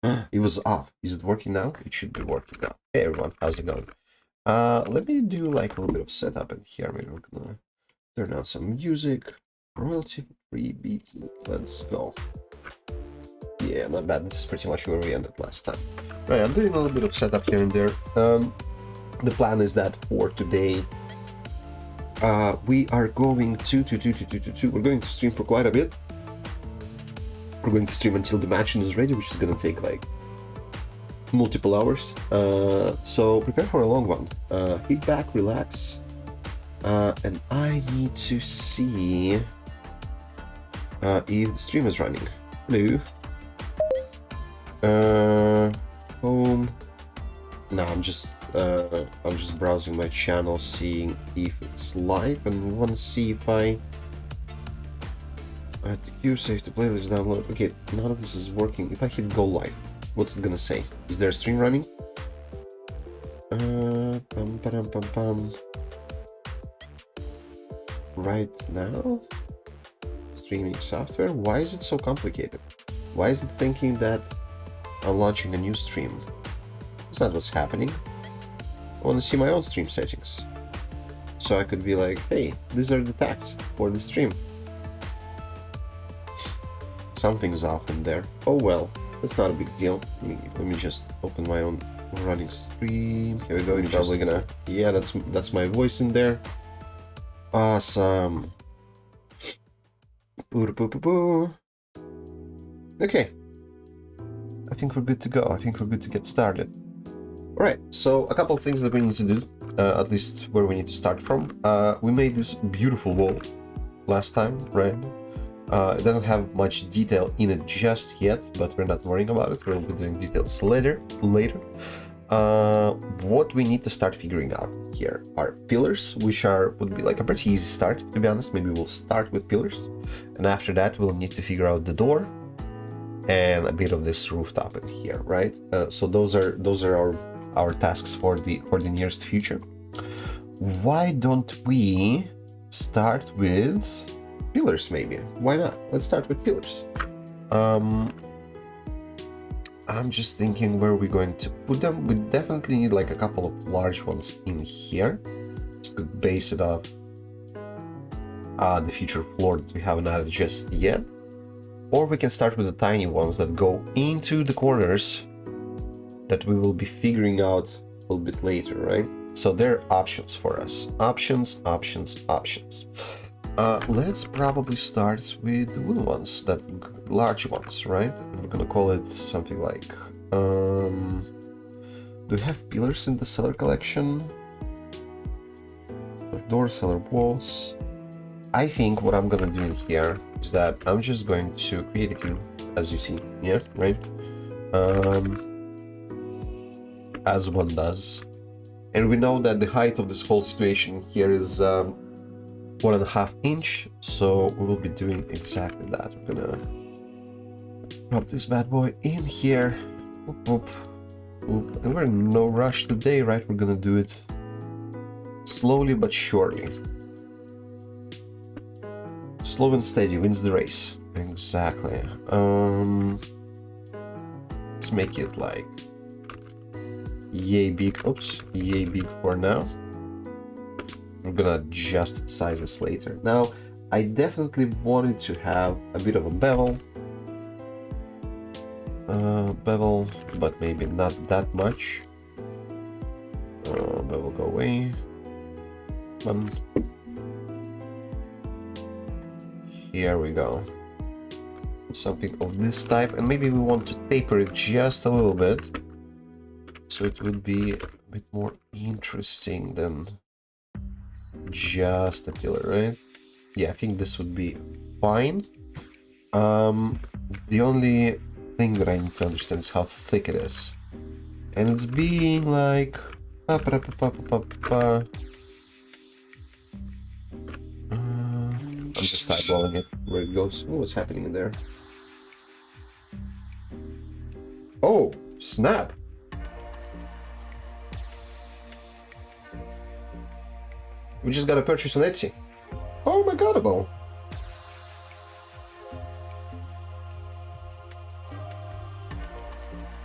It was off. Is it working now? It should be working now. Hey everyone, how's it going? Let me do like a little bit of setup in here. Maybe we're gonna turn on some music. Royalty-free beat. Let's go. Yeah, not bad. This is pretty much where we ended last time. Right, I'm doing a little bit of setup here and there. The plan is that for today, we are going to we're going to stream for quite a bit. We're going to stream until the match is ready, which is going to take like multiple hours. So prepare for a long one. Kick back, relax. And I need to see if the stream is running. Hello. Home. No, I'm just browsing my channel, seeing if it's live, and want to see if I add the queue, save the playlist, download. Okay, none of this is working. If I hit go live, what's it gonna say? Is there a stream running? Right now, streaming software. Why is it so complicated? Why is it thinking that I'm launching a new stream? That's not what's happening. I want to see my own stream settings, so I could be like, hey, these are the tags for the stream. Something's off in there. Oh well, that's not a big deal. Let me just open my own running stream. Here we go. You're probably gonna, yeah, that's my voice in there. Awesome. Okay, I think we're good to go. I think we're good to get started. All right, so a couple of things that we need to do, at least where we need to start from. We made this beautiful wall last time, right? It doesn't have much detail in it just yet, but we're not worrying about it. We'll be doing details later. What we need to start figuring out here are pillars, which would be like a pretty easy start, to be honest. Maybe we'll start with pillars, and after that we'll need to figure out the door and a bit of this rooftop in here, right? So those are our tasks for the nearest future. Why don't we start with pillars? Maybe, why not? Let's start with pillars. I'm just thinking where we're going to put them. We definitely need like a couple of large ones in here to base it off the future floor that we haven't added just yet. Or we can start with the tiny ones that go into the corners that we will be figuring out a little bit later, right? So there are options for us. Options. Let's probably start with the wooden ones, that large ones, right? And we're gonna call it something like, do we have pillars in the cellar collection? Door, cellar walls. I think what I'm gonna do in here is that I'm just going to create a cube, as you see here, right? As one does. And we know that the height of this whole situation here is 1.5 inch, so we will be doing exactly that. I'm gonna drop this bad boy in here. Oop. And we're in no rush today, right? We're gonna do it slowly but surely. Slow and steady wins the race. Exactly. Let's make it like yay big. Oops, yay big for now. We're gonna adjust its sizes later. Now, I definitely wanted to have a bit of a bevel, but maybe not that much. Bevel, go away. Here we go. Something of this type, and maybe we want to taper it just a little bit, so it would be a bit more interesting than just a pillar, right? Yeah, I think this would be fine. The only thing that I need to understand is how thick it is, and it's being like I'm just eyeballing it where it goes. Oh, what's happening in there? Oh, snap! We just got a purchase on Etsy. Oh my godable!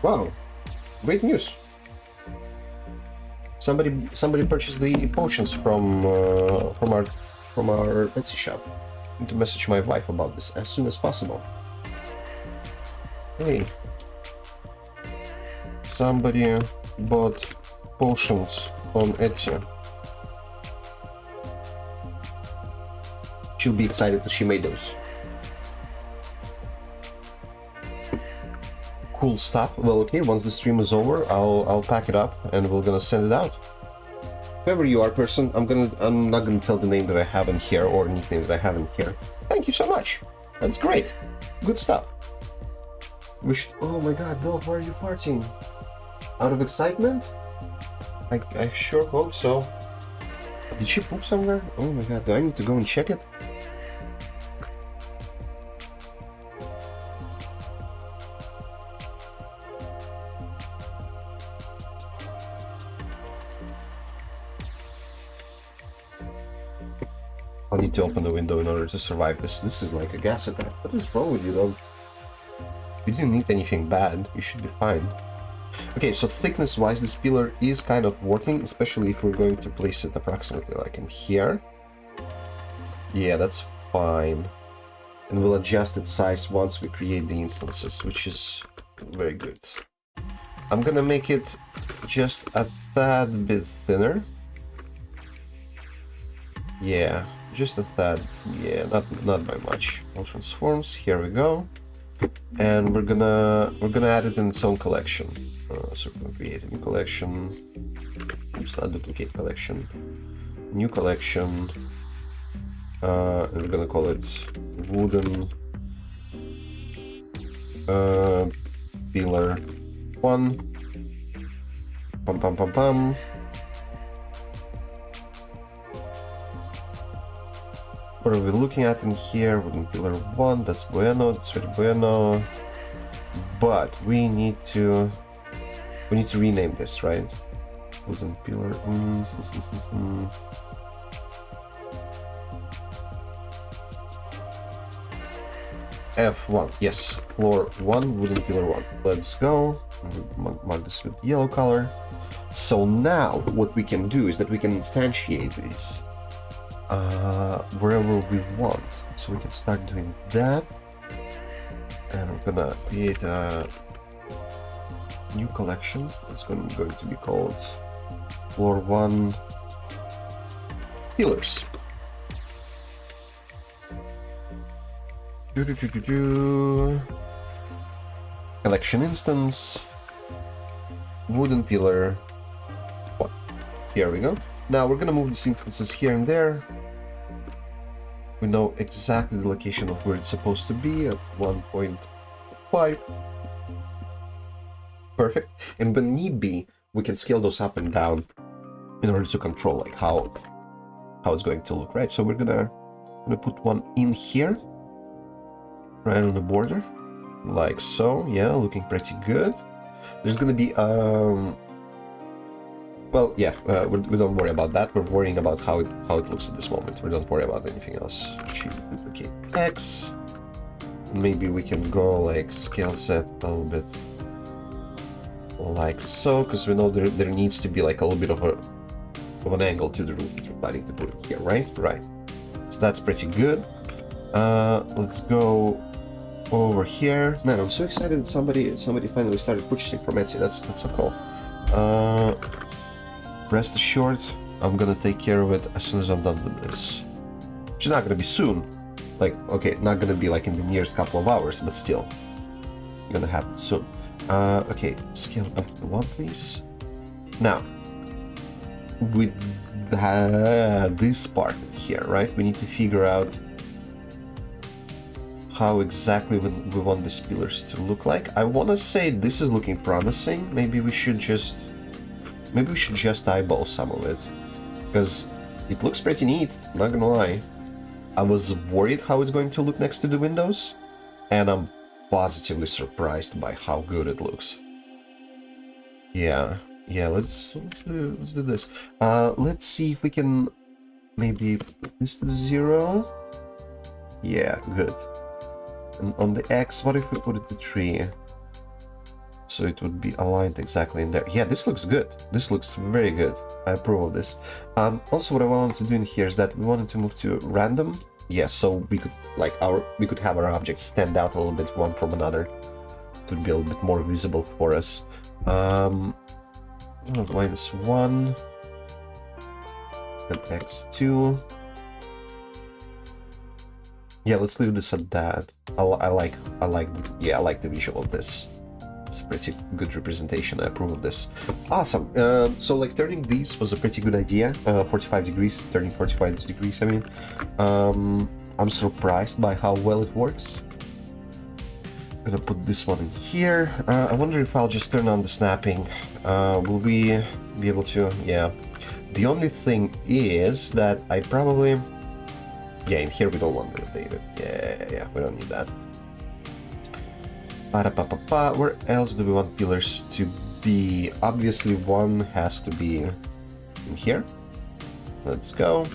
Wow, great news. Somebody purchased the potions from our Etsy shop. I need to message my wife about this as soon as possible. Hey, somebody bought potions on Etsy. She'll be excited that she made those. Cool stuff. Well, okay, once the stream is over, I'll pack it up and we're gonna send it out. Whoever you are, person, I'm not gonna tell the name that I have in here or nickname that I have in here. Thank you so much. That's great. Good stuff. Oh my god, dog, why are you farting? Out of excitement? I sure hope so. Did she poop somewhere? Oh my god, do I need to go and check it? I need to open the window in order to survive this. This is like a gas attack. What is wrong with you, dog? You didn't eat anything bad. You should be fine. Okay, so thickness-wise, this pillar is kind of working, especially if we're going to place it approximately like in here. Yeah, that's fine. And we'll adjust its size once we create the instances, which is very good. I'm gonna make it just a tad bit thinner. Yeah, just a tad. Yeah, not by much. All transforms. Here we go. And we're gonna add it in its own collection. So we're gonna create a new collection. Oops, not duplicate collection. New collection. And we're gonna call it wooden pillar 1. Pum pum pum pum. What are we looking at in here? Wooden pillar 1, that's bueno, that's very bueno. But we need to rename this, right? Wooden pillar. F1, yes, floor 1, wooden pillar 1. Let's go. Mark this with yellow color. So now what we can do is that we can instantiate these wherever we want. So we can start doing that, and we're gonna create a new collection. It's going to be called floor 1 pillars. Collection instance, wooden pillar 1. Here we go. Now we're gonna move these instances here and there. We know exactly the location of where it's supposed to be at 1.5. Perfect. And when need be, we can scale those up and down in order to control like how it's going to look, right? So we're gonna put one in here, right on the border, like so. Yeah, looking pretty good. There's gonna be well, yeah, we don't worry about that. We're worrying about how it looks at this moment. We don't worry about anything else. Duplicate X. Maybe we can go like scale set a little bit like so, because we know there needs to be like a little bit of an angle to the roof that we're planning to put it here, right? Right. So that's pretty good. Let's go over here. Man, I'm so excited that somebody finally started purchasing from Etsy. That's so cool. Rest assured, I'm gonna take care of it as soon as I'm done with this. Which is not gonna be soon. Like, okay, not gonna be like in the nearest couple of hours, but still. Gonna happen soon. Okay, scale back to 1, please. Now, with this part here, right, we need to figure out how exactly we want these pillars to look like. I want to say this is looking promising. Maybe we should just eyeball some of it, because it looks pretty neat, not gonna lie. I was worried how it's going to look next to the windows, and I'm positively surprised by how good it looks. Yeah, let's do this. Let's see if we can maybe put this to 0. Yeah, good. And on the X, what if we put it to 3? So it would be aligned exactly in there. Yeah, this looks good. This looks very good. I approve of this. Also, what I wanted to do in here is that we wanted to move to random. Yeah, so we could we could have our objects stand out a little bit one from another. It would be a little bit more visible for us. -1 and x2. Yeah, let's leave this at that. I like the visual of this. It's a pretty good representation. I approve of this. Awesome. So like turning these was a pretty good idea. 45 degrees, turning 45 degrees. I mean, I'm surprised by how well it works. I'm gonna put this one in here. I wonder if I'll just turn on the snapping. Will we be able to? Yeah. The only thing is that I probably. Yeah, in here we don't want to rotate it. Yeah, we don't need that. Where else do we want pillars to be? Obviously, one has to be in here. Let's go.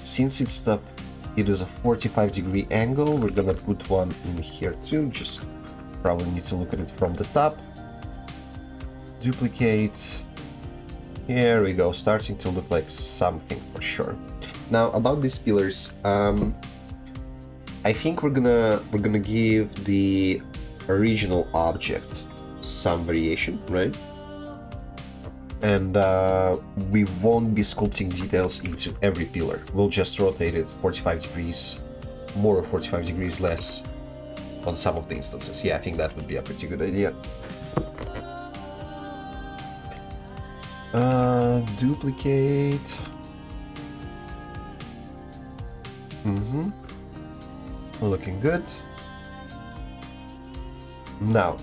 Since it is a 45-degree angle, we're gonna put one in here too. Just probably need to look at it from the top. Duplicate. Here we go, starting to look like something for sure. Now about these pillars, I think we're gonna give the original object some variation, right? And we won't be sculpting details into every pillar. We'll just rotate it 45 degrees more or 45 degrees less on some of the instances. Yeah, I think that would be a pretty good idea. Duplicate. Looking good. Now,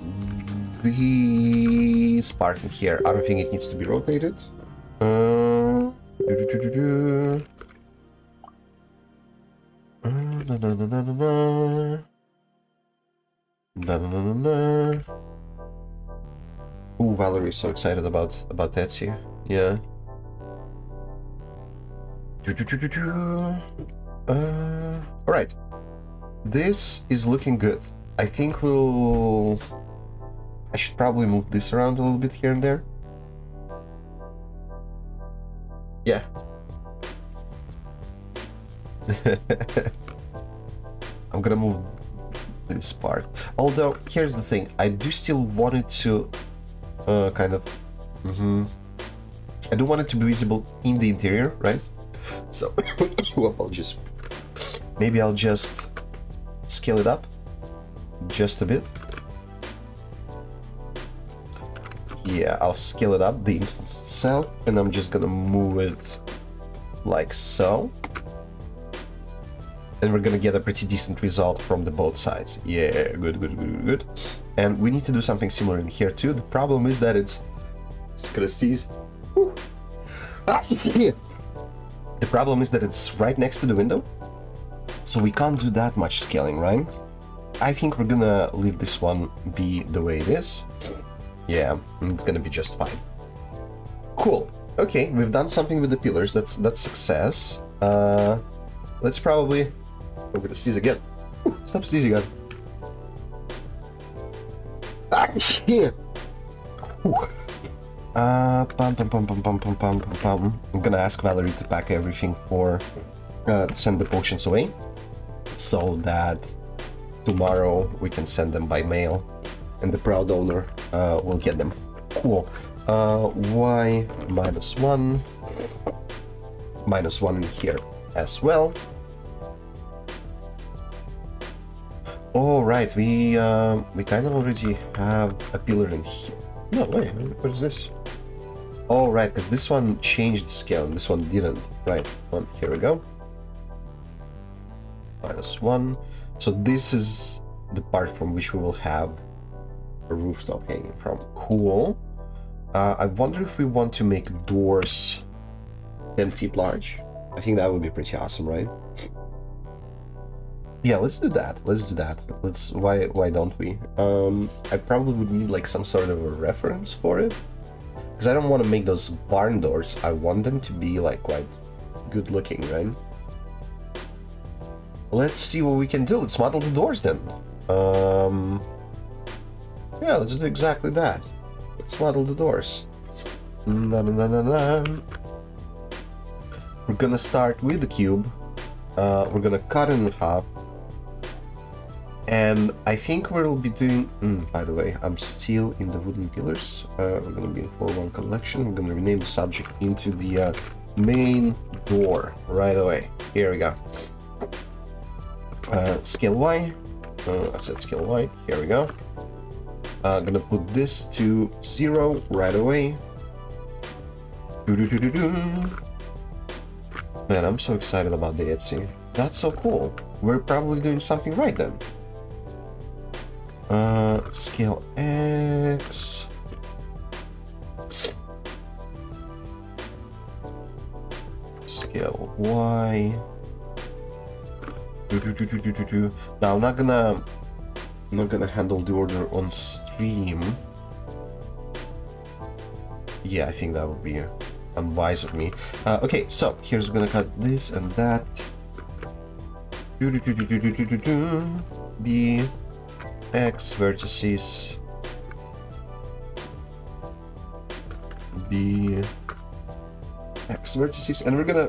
this part in here, I don't think it needs to be rotated. Ooh, Valerie's so excited about Etsy. Yeah. All right. This is looking good. I think I should probably move this around a little bit here and there. Yeah. I'm gonna move this part. Although, here's the thing. I do still want it to kind of... I do want it to be visible in the interior, right? So, apologies. Maybe I'll just scale it up just a bit. Yeah, I'll scale it up, the instance itself, and I'm just gonna move it like so. And we're gonna get a pretty decent result from the both sides. Yeah, good. And we need to do something similar in here too. The problem is that it's gonna seize. The problem is that it's right next to the window, so we can't do that much scaling, right? I think we're gonna leave this one be the way it is. Yeah, it's gonna be just fine. Cool. Okay, we've done something with the pillars. That's success. Let's probably... I'm gonna sneeze again. Stop sneezing again. Yeah. I'm gonna ask Valerie to pack everything for send the potions away, so that tomorrow we can send them by mail, and the proud owner will get them. Cool. Y -1, -1 in here as well. All right, we kind of already have a pillar in here. No, wait, what is this? All right, because this one changed the scale and this one didn't. Right, here we go. -1. So this is the part from which we will have a rooftop hanging from. Cool. I wonder if we want to make doors 10 feet large. I think that would be pretty awesome, right? Yeah, let's do that. Why don't we? I probably would need like some sort of a reference for it, because I don't want to make those barn doors. I want them to be like quite good looking, right? let's see what we can do. Let's model the doors then. Yeah, let's do exactly that. Let's model the doors. We're gonna start with the cube. We're gonna cut it in half. And I think we'll be doing... by the way, I'm still in the wooden pillars. We're gonna be in 4-1 collection. We're gonna rename the subject into the main door right away. Here we go. Scale Y. I said scale Y. Here we go. I'm gonna put this to 0 right away. Man, I'm so excited about the Etsy. That's so cool. We're probably doing something right then. Scale X. Scale Y. Now I'm not gonna handle the order on stream. Yeah, I think that would be unwise of me. Okay, so here's gonna cut this and that. B X vertices. B X vertices, and we're gonna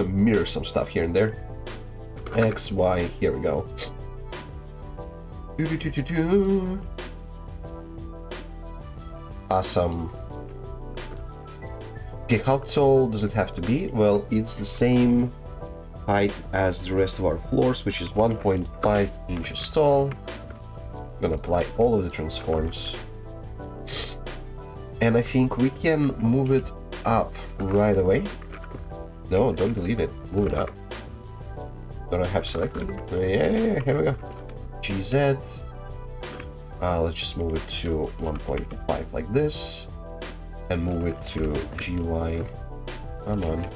mirror some stuff here and there. X, Y, here we go. Awesome. Okay, how tall does it have to be? Well, it's the same height as the rest of our floors, which is 1.5 inches tall. I'm gonna apply all of the transforms. And I think we can move it up right away. No, don't delete it. Move it up. Don't I have selected? Yeah, here we go. GZ. Let's just move it to 1.5 like this. And move it to GY. Come on.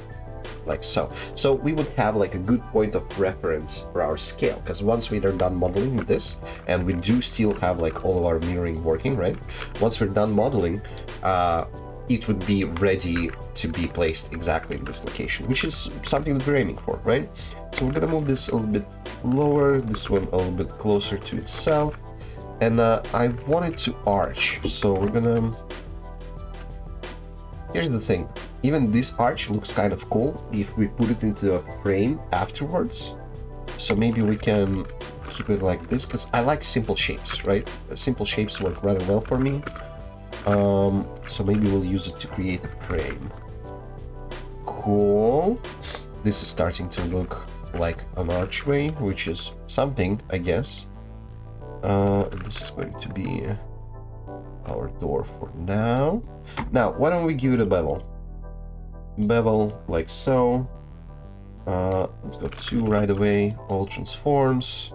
Like so. So we would have like a good point of reference for our scale, because once we are done modeling with this, and we do still have like all of our mirroring working, right? Once we're done modeling, it would be ready to be placed exactly in this location, which is something that we're aiming for, right? So we're gonna move this a little bit lower, this one a little bit closer to itself, and I want it to arch, so we're gonna... Here's the thing, even this arch looks kind of cool if we put it into a frame afterwards, so maybe we can keep it like this, because I like simple shapes, right? Simple shapes work rather well for me. So maybe we'll use it to create a frame. Cool. This is starting to look like an archway, which is something, I guess. This is going to be our door for now. Now, why don't we give it a bevel? Bevel, like so. Let's go 2 right away. All transforms.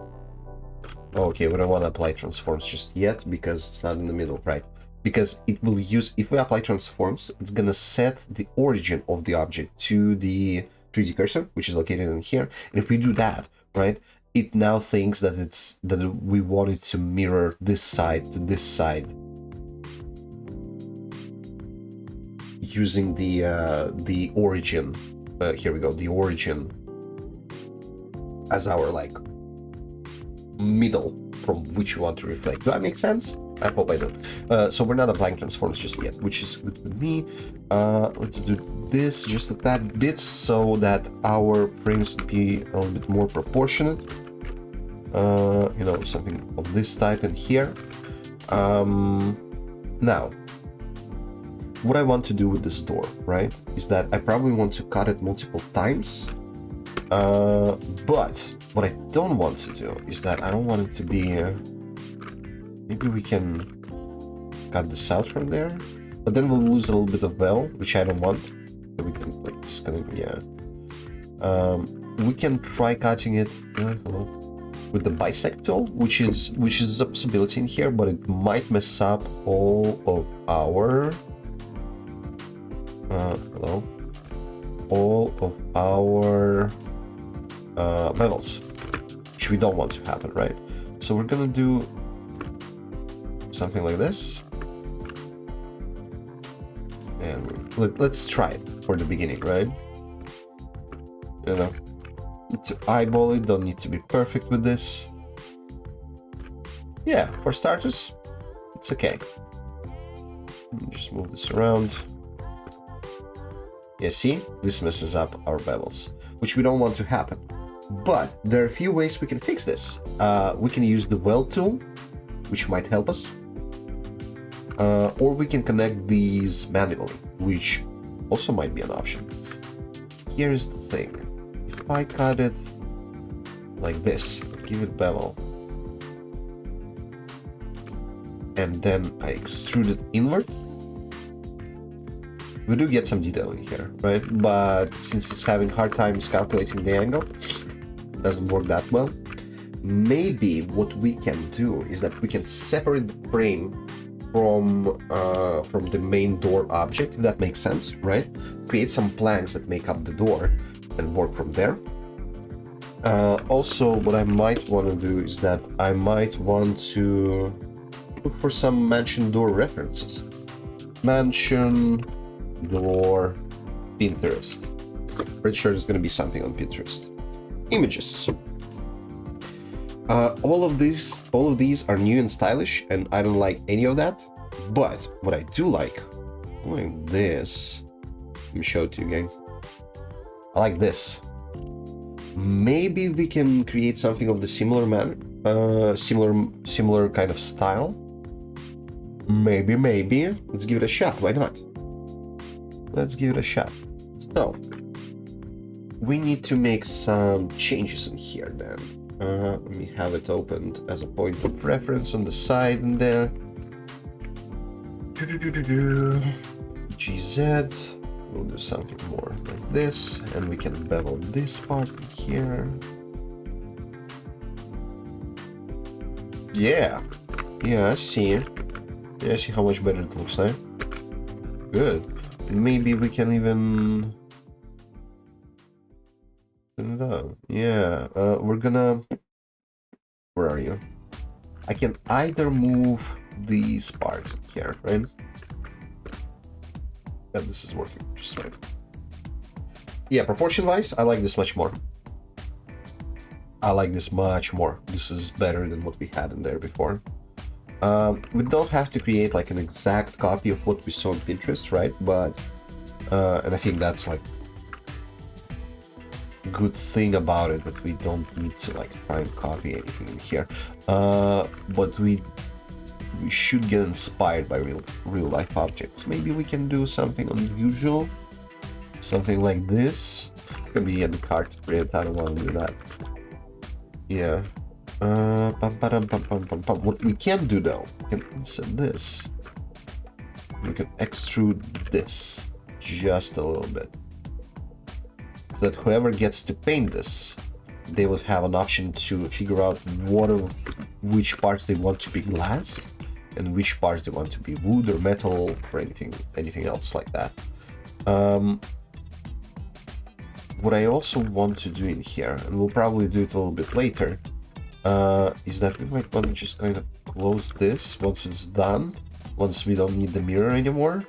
Okay, we don't want to apply transforms just yet because it's not in the middle, right? Because it will use, if we apply transforms, it's gonna set the origin of the object to the 3D cursor, which is located in here. And if we do that, right, it now thinks that we want it to mirror this side to this side, using the origin. Here we go, the origin as our like middle from which you want to reflect. Do that make sense? I hope I do. So we're not applying transforms just yet, which is good with me. Let's do this just a tad bit so that our frames would be a little bit more proportionate. You know, something of this type in here. Now, what I want to do with this door, right, is that I probably want to cut it multiple times. But what I don't want to do is that I don't want it to be... maybe we can cut this out from there, but then we'll lose a little bit of veil, which I don't want. So we can like just gonna, yeah. We can try cutting it with the bisect tool, which is a possibility in here, but it might mess up all of our all of our bevels, which we don't want to happen, right? So we're gonna do something like this, and let's try it for the beginning, right? You know, Need to eyeball it, don't need to be perfect with this. Yeah, for starters, it's okay. Just move this around. Yeah, see? This messes up our bevels, which we don't want to happen. But there are a few ways we can fix this. We can use the weld tool, which might help us. Or we can connect these manually, which also might be an option. Here's the thing. If I cut it like this, give it bevel, and then I extrude it inward, we do get some detail in here, right? But since it's having hard times calculating the angle, it doesn't work that well. Maybe what we can do is that we can separate the frame from the main door object, if that makes sense, right? Create some planks that make up the door and work from there. Also, what I might want to do is that I might want to look for some mansion door references. Mansion door Pinterest. Pretty sure there's going to be something on Pinterest. Images. All of these are new and stylish, and I don't like any of that. But what I do like this. Let me show it to you again. I like this. Maybe we can create something of the similar manner, similar kind of style. Maybe. Let's give it a shot. Why not? Let's give it a shot. So we need to make some changes in here then. Let me have it opened as a point of reference on the side and there. GZ. We'll do something more like this, and we can bevel this part in here. Yeah, I see. Yeah, I see how much better it looks now. Good. Maybe we can even turn it up. Yeah, we're gonna. Where are you? I can either move these parts in here, right? And this is working just right. Yeah, proportion-wise, I like this much more. I like this much more. This is better than what we had in there before. We don't have to create like an exact copy of what we saw on Pinterest, right? But and I think that's like a good thing about it, that we don't need to like try and copy anything in here. But we should get inspired by real life objects. Maybe we can do something unusual, something like this. It's gonna be a bit hard to print. I don't want to do that. Yeah. What we can do though, we can insert this. We can extrude this just a little bit, so that whoever gets to paint this, they would have an option to figure out which parts they want to be glass and which parts they want to be wood or metal or anything else like that. What I also want to do in here, and we'll probably do it a little bit later, is that we might want to just kind of close this once it's done, once we don't need the mirror anymore.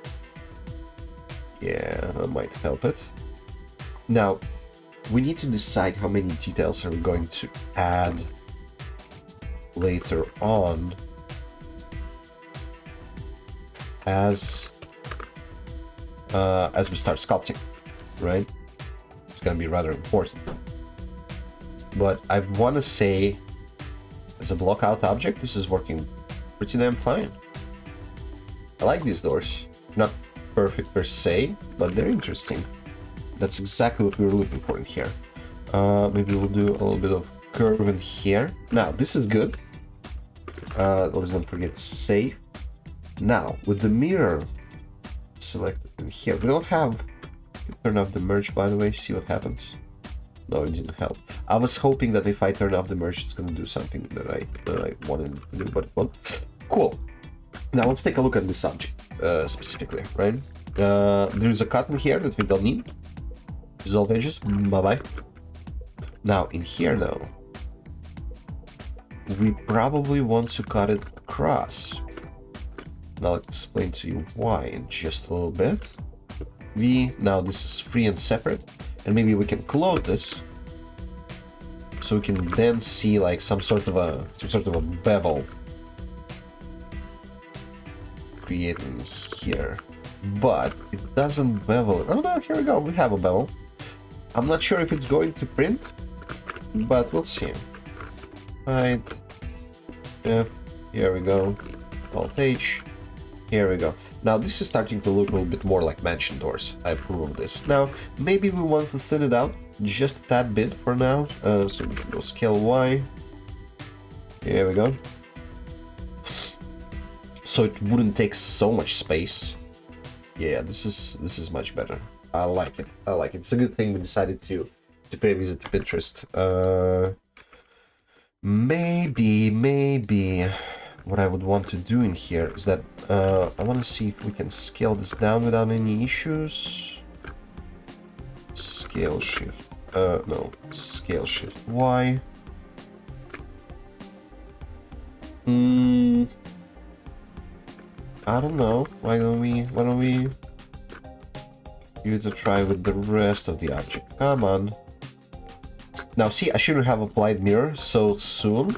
Yeah, that might help it. Now, we need to decide how many details are we going to add later on as we start sculpting, right? It's gonna be rather important. But I want to say, as a block out object, this is working pretty damn fine. I like these doors. Not perfect per se, but they're interesting. That's exactly what we were looking for in here. Maybe we'll do a little bit of curve in here. Now, this is good. Let's not forget to save. Now, with the mirror selected in here, we don't have... Turn off the merge, by the way, see what happens. No, it didn't help. I was hoping that if I turn off the merge, it's gonna do something that I wanted to do, but it won't. Cool. Now let's take a look at this object specifically, right? There's a cut in here that we don't need. Dissolve edges, bye-bye. Now in here though, we probably want to cut it across. Now I'll explain to you why in just a little bit. Now this is free and separate, and maybe we can close this so we can then see like some sort of a bevel creating here. But it doesn't bevel. Oh no, here we go. We have a bevel. I'm not sure if it's going to print, but we'll see. Right. F. Here we go. Alt H. Here we go. Now this is starting to look a little bit more like mansion doors. I approve of this. Now maybe we want to thin it out just a tad bit for now. So we can go scale Y. Here we go. So it wouldn't take so much space. Yeah, this is much better. I like it. I like it. It's a good thing we decided to pay a visit to Pinterest. Maybe what I would want to do in here is that I want to see if we can scale this down without any issues. Scale shift. No, scale shift Y. I don't know. Why don't we give it a try with the rest of the object? Come on. Now see, I shouldn't have applied mirror so soon,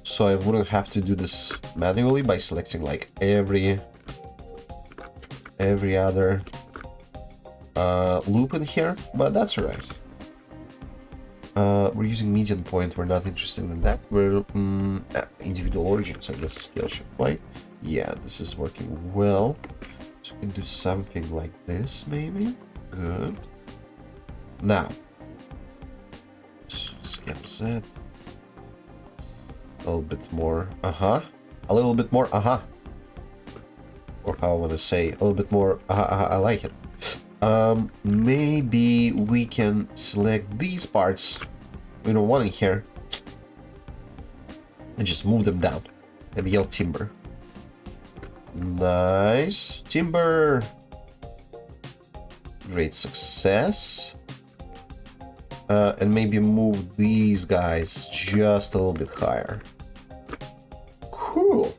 so I wouldn't have to do this manually by selecting like every other loop in here, but that's alright. We're using median point, we're not interested in that. We're individual origins, I guess. Scale shift Y. Yeah, this is working well. So we can do something like this, maybe. Good. Now, scale Z. A little bit more. A little bit more. Or how I want to say, a little bit more. I like it. Maybe we can select these parts we don't want in here and just move them down and yell timber. Nice. Timber. Great success. And maybe move these guys just a little bit higher. Cool.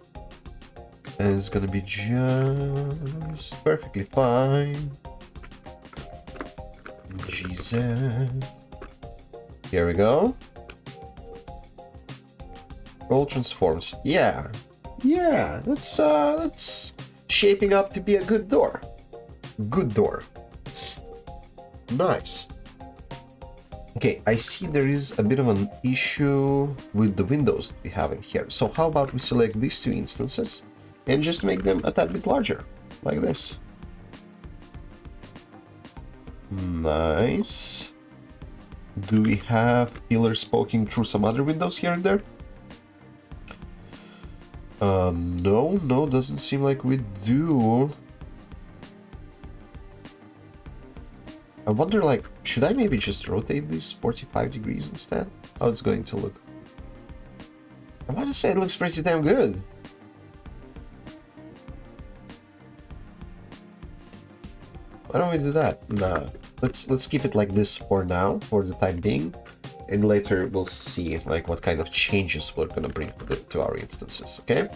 And it's gonna be just perfectly fine. GZ. Here we go. Roll transforms. Yeah, that's shaping up to be a good door. Good door. Nice. Okay, I see there is a bit of an issue with the windows that we have in here. So how about we select these two instances and just make them a tad bit larger, like this. Nice. Do we have pillars poking through some other windows here and there? No, doesn't seem like we do. I wonder, like, should I maybe just rotate these 45 degrees instead? How it's going to look? I want to say it looks pretty damn good. Why don't we do that? Nah, let's keep it like this for now, for the time being, and later we'll see like what kind of changes we're gonna bring to our instances. Okay.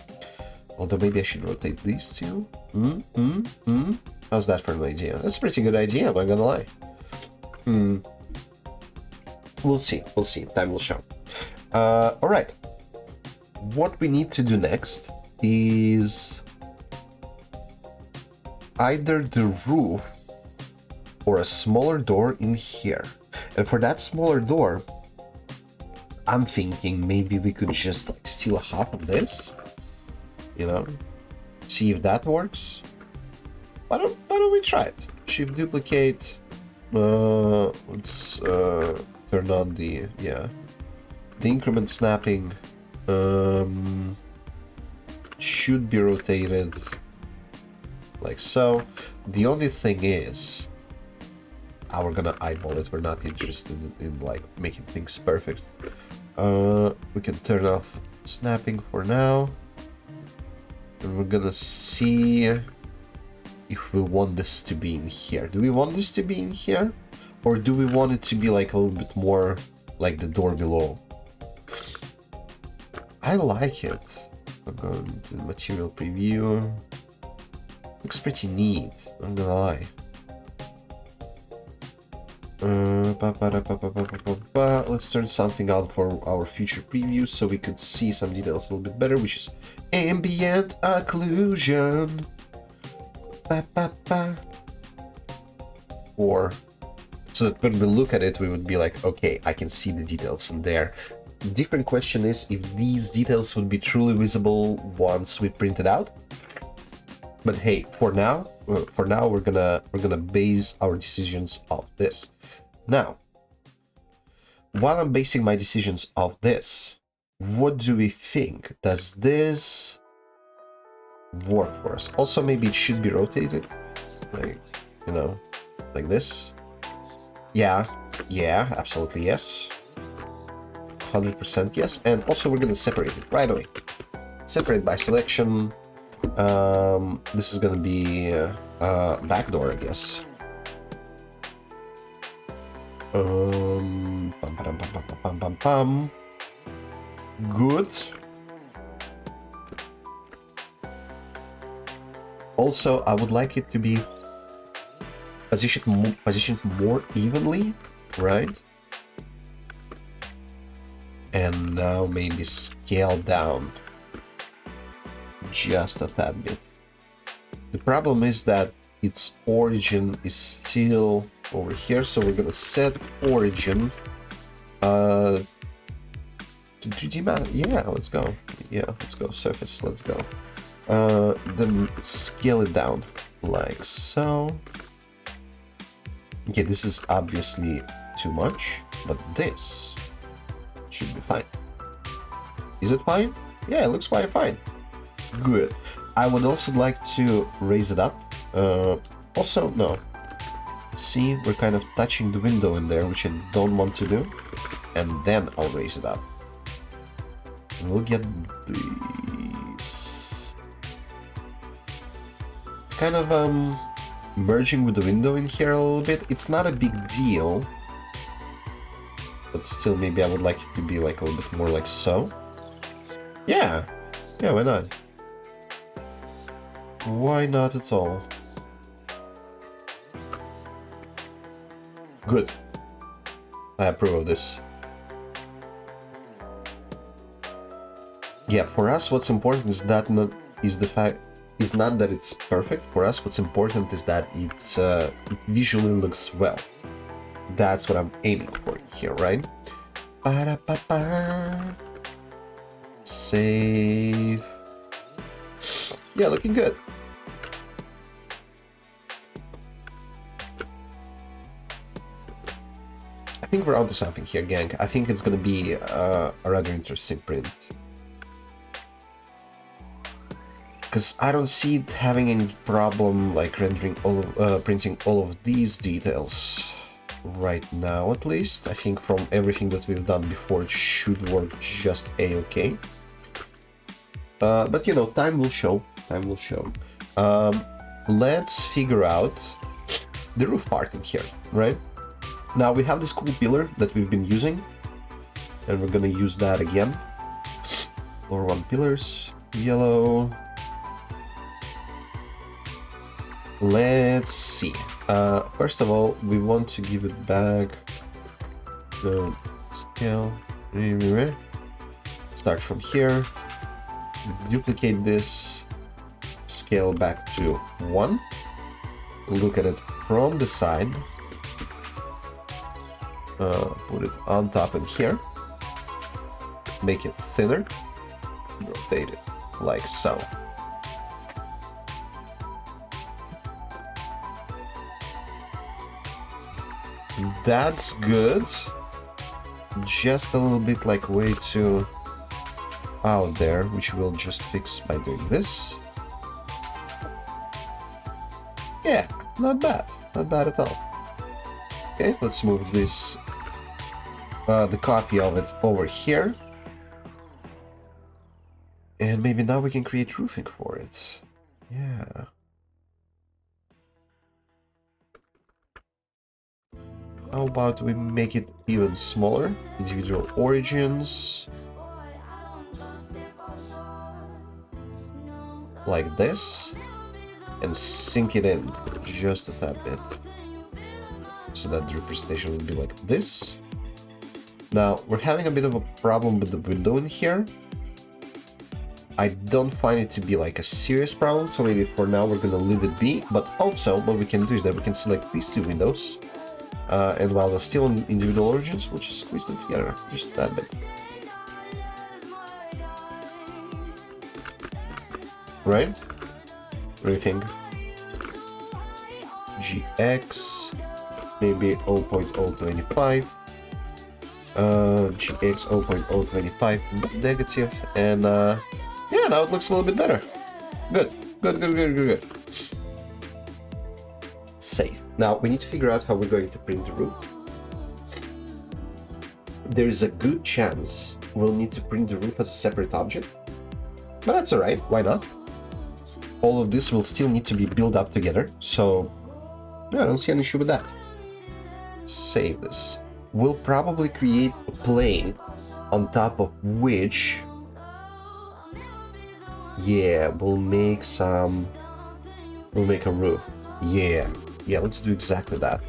Although maybe I should rotate these two. How's that for an idea? That's a pretty good idea, I'm not gonna lie. We'll see. Time will show. All right. What we need to do next is either the roof or a smaller door in here. And for that smaller door, I'm thinking maybe we could just like steal half of this, you know, see if that works. Why don't we try it? Shift duplicate. Let's turn on the increment snapping. Should be rotated like so. The only thing is, we're gonna eyeball it. We're not interested in like making things perfect. We can turn off snapping for now, and we're gonna see if we want this to be in here. Do we want this to be in here, or do we want it to be like a little bit more like the door below? I like it. I'm going to the material preview. Looks pretty neat, I'm gonna lie. Let's turn something on for our future previews so we could see some details a little bit better, which is ambient occlusion. Or so that when we look at it, we would be like, okay, I can see the details in there. The different question is if these details would be truly visible once we print it out. But hey, for now we're gonna base our decisions off this. Now, while I'm basing my decisions off this, what do we think? Does this work for us? Also, maybe it should be rotated, like, you know, like this. Yeah, absolutely yes. 100% yes. And also we're gonna separate it right away. Separate by selection. This is gonna be backdoor, I guess. Good. Also, I would like it to be positioned more evenly, right? And now maybe scale down just a tad bit. The problem is that its origin is still over here, so we're gonna set origin to 3D matte. Yeah, let's go. Yeah, let's go surface. Let's go. Then scale it down like so. Okay, this is obviously too much, but this should be fine. Is it fine? Yeah, it looks quite fine. Good. I would also like to raise it up. Also, no. See, we're kind of touching the window in there, which I don't want to do. And then I'll raise it up. And we'll get these. It's kind of merging with the window in here a little bit. It's not a big deal. But still, maybe I would like it to be like a little bit more like so. Yeah. Yeah, why not? Why not at all? Good. I approve of this. Yeah, for us, what's important is that not that it's perfect. For us, what's important is that it visually looks well. That's what I'm aiming for here, right? Ba-da-ba-ba. Save. Yeah, looking good. I think we're onto something here, gang. I think it's gonna be a rather interesting print. Because I don't see it having any problem like rendering all of, printing all of these details right now, at least. I think from everything that we've done before, it should work just a-okay. But you know, time will show. Time will show. Let's figure out the roof part in here, right? Now we have this cool pillar that we've been using, and we're gonna use that again. Lower one pillars, yellow. Let's see. First of all, we want to give it back the scale. Start from here. Duplicate this. Scale back to 1. Look at it from the side. Put it on top in here. Make it thinner. Rotate it like so. That's good. Just a little bit like way too out there, which we'll just fix by doing this. Yeah, not bad. Not bad at all. Okay, let's move this, the copy of it over here. And maybe now we can create roofing for it. Yeah. How about we make it even smaller? Individual origins. Like this. And sink it in just a tad bit. so that the representation would be like this. Now, we're having a bit of a problem with the window in here. I don't find it to be like a serious problem, so maybe for now we're gonna leave it be. But also, what we can do is that we can select these two windows, and while they're still in individual origins, we'll just squeeze them together, just that bit. Right? What do you think? GX, maybe 0.025. GX 0.025 negative, and yeah, now it looks a little bit better. Good. Save. Now we need to figure out how we're going to print the roof. There is a good chance we'll need to print the roof as a separate object, but that's alright, why not? All of this will still need to be built up together, so yeah, I don't see an issue with that. Save this. We'll probably create a plane on top of which, yeah, we'll make a roof. Yeah, let's do exactly that.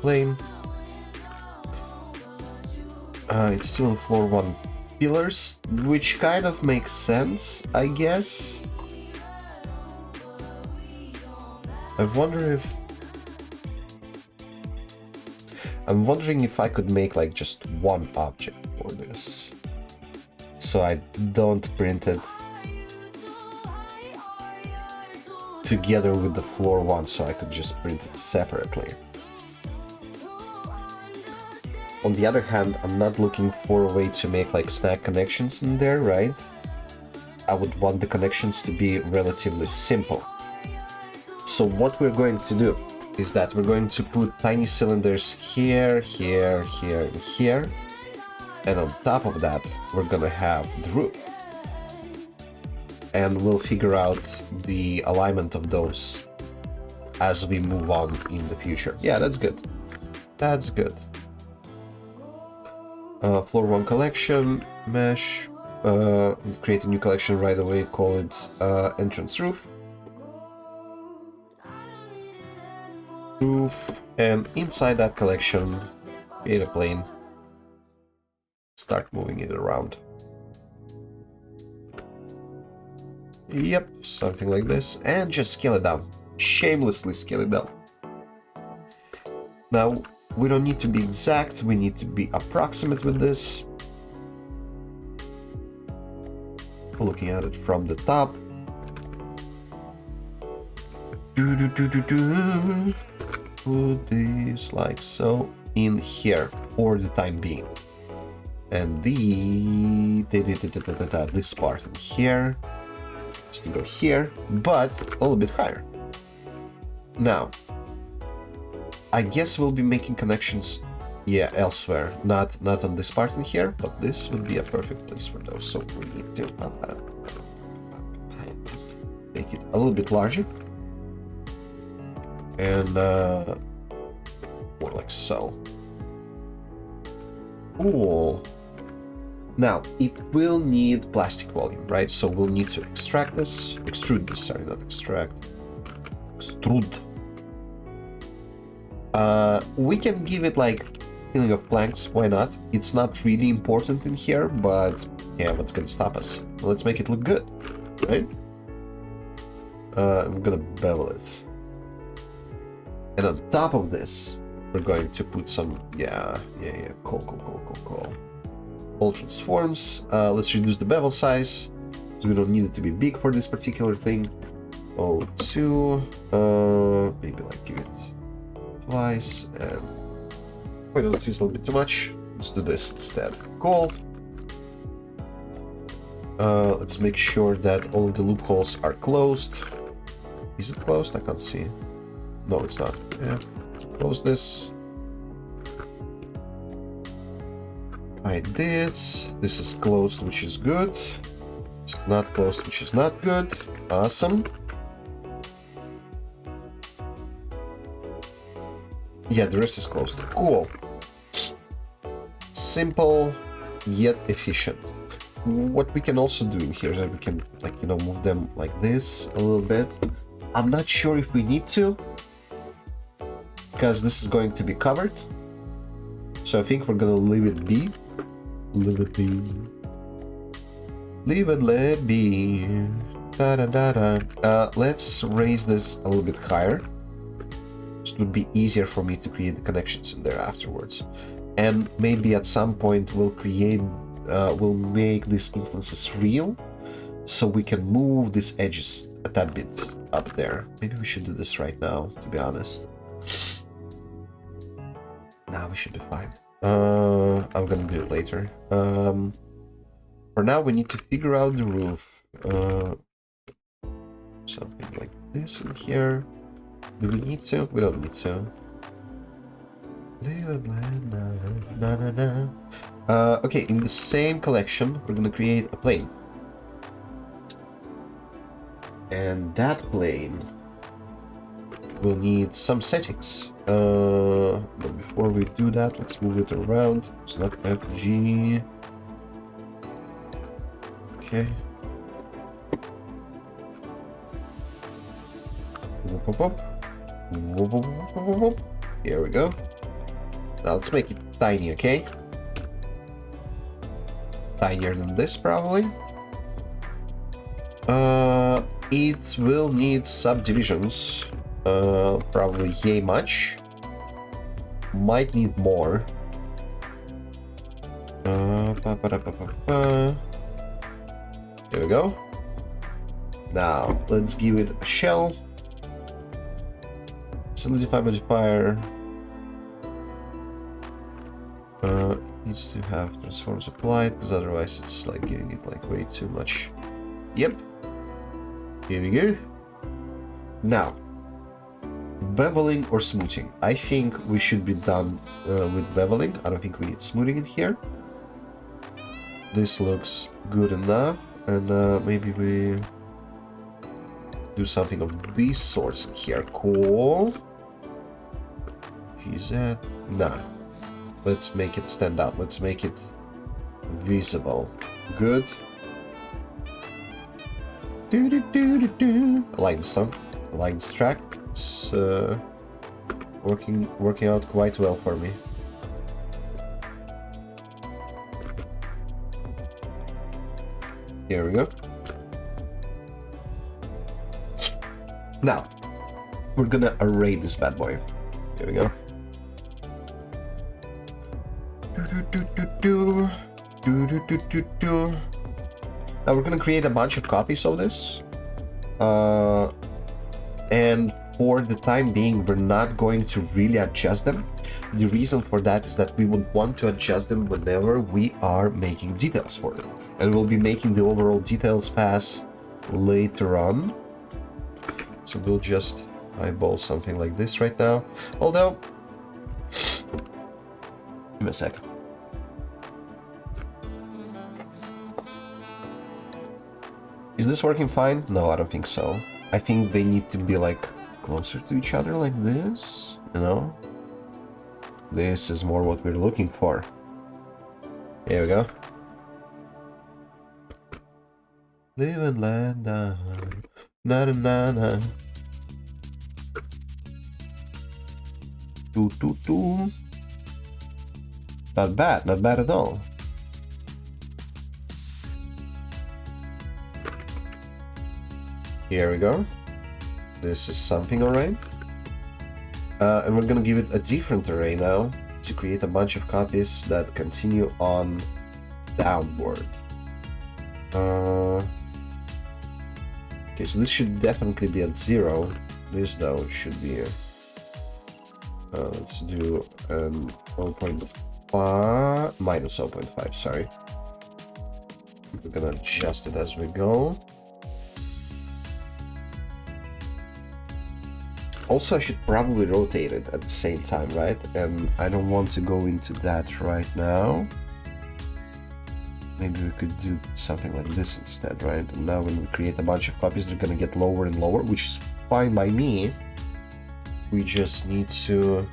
Plane. It's still on floor 1 pillars, which kind of makes sense, I guess. I wonder if... I'm wondering if I could make like just one object for this, so I don't print it together with the floor 1, so I could just print it separately. On the other hand, I'm not looking for a way to make like snag connections in there, right? I would want the connections to be relatively simple. So what we're going to do is that we're going to put tiny cylinders here, here, here, and here. And on top of that, we're gonna have the roof. And we'll figure out the alignment of those as we move on in the future. Yeah, that's good. That's good. Floor 1 collection, mesh, create a new collection right away, call it entrance roof. And inside that collection, create a plane, start moving it around. Yep, something like this, and just scale it down. Shamelessly scale it down. Now, we don't need to be exact, we need to be approximate with this. Looking at it from the top. Put this like so in here for the time being. And this part in here. It's gonna go here, but a little bit higher. Now, I guess we'll be making connections, yeah, elsewhere. Not on this part in here, but this would be a perfect place for those. So we need to make it a little bit larger. And more like so. Cool. Now, it will need plastic volume, right? So we'll need to extrude this, sorry, not extract. Extrude. We can give it like filling of planks, why not? It's not really important in here, but yeah, what's gonna stop us? Let's make it look good, right? I'm gonna bevel it. And on top of this, we're going to put some, cool. All transforms. Let's reduce the bevel size, so we don't need it to be big for this particular thing. O2, maybe like give it twice, and wait, no, this is a little bit too much. Let's do this instead. Cool. Let's make sure that all of the loopholes are closed. Is it closed? I can't see. No, it's not. Yeah. Close this. Hide this. This is closed, which is good. This is not closed, which is not good. Awesome. Yeah, the rest is closed. Cool. Simple, yet efficient. What we can also do in here is that we can, like, you know, move them like this a little bit. I'm not sure if we need to. because this is going to be covered. So I think we're gonna leave it be. Leave it be. Leave it let be. Da da da da. Let's raise this a little bit higher. It would be easier for me to create the connections in there afterwards. And maybe at some point we'll make these instances real, so we can move these edges a tad bit up there. Maybe we should do this right now, to be honest. Nah, we should be fine. I'm gonna do it later. For now, we need to figure out the roof. Something like this in here. Do we need to? We don't need to. Okay, in the same collection, we're gonna create a plane. And that plane will need some settings. But before we do that, let's move it around. It's not FG. Okay. Here we go. Now let's make it tiny, okay? Tinier than this, probably. It will need subdivisions. Probably yay much. Might need more. Here we go. Now, let's give it a shell. Solidify modifier. Needs to have transforms applied, because otherwise it's like giving it like way too much. Yep. Here we go. Now, beveling or smoothing. I think we should be done with beveling. I don't think we need smoothing in here. This looks good enough, and maybe we do something of these sorts in here. Cool. GZ. Nah. Let's make it stand out. Let's make it visible. Good. I like the song. I like this track. It's working out quite well for me. Here we go. Now, we're gonna array this bad boy. Here we go. Now we're gonna create a bunch of copies of this. And for the time being, we're not going to really adjust them. The reason for that is that we would want to adjust them whenever we are making details for them. And we'll be making the overall details pass later on. So we'll just eyeball something like this right now. Although, give me a sec. Is this working fine? No, I don't think so. I think they need to be like closer to each other like this, you know? This is more what we're looking for. Here we go. Live and let die. Na na na na. Do do do. Not bad, not bad at all. Here we go. This is something alright. And we're gonna give it a different array now to create a bunch of copies that continue on downward. Okay, so this should definitely be at 0. This though should be let's do 0.5 minus 0.5, sorry. We're gonna adjust it as we go. Also, I should probably rotate it at the same time, right? And I don't want to go into that right now. Maybe we could do something like this instead, right? And now when we create a bunch of copies, they're gonna get lower and lower, which is fine by me. We just need to,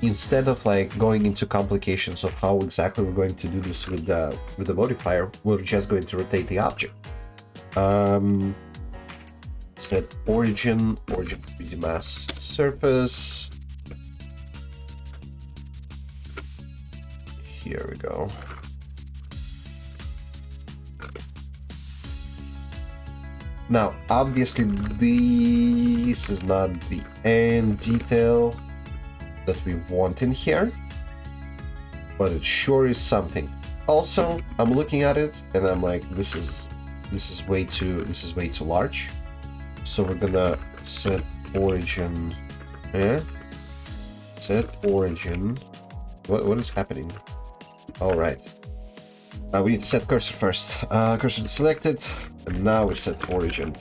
instead of like going into complications of how exactly we're going to do this with the modifier, we're just going to rotate the object. Set origin 3D mass surface. Here we go. Now, obviously, this is not the end detail that we want in here, but it sure is something. Also, I'm looking at it and I'm like, this is way too large. So we're gonna set origin. Set origin. What is happening? All right. We need to set cursor first. Cursor selected, and now we set origin.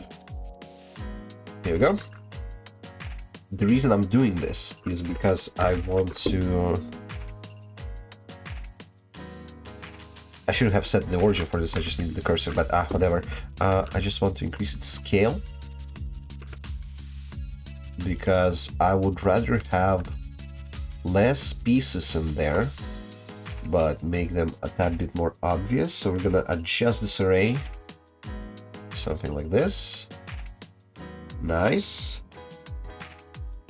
Here we go. The reason I'm doing this is because I want to... I shouldn't have set the origin for this, I just needed the cursor, but whatever. I just want to increase its scale, because I would rather have less pieces in there, but make them a tad bit more obvious. So we're gonna adjust this array, something like this. Nice.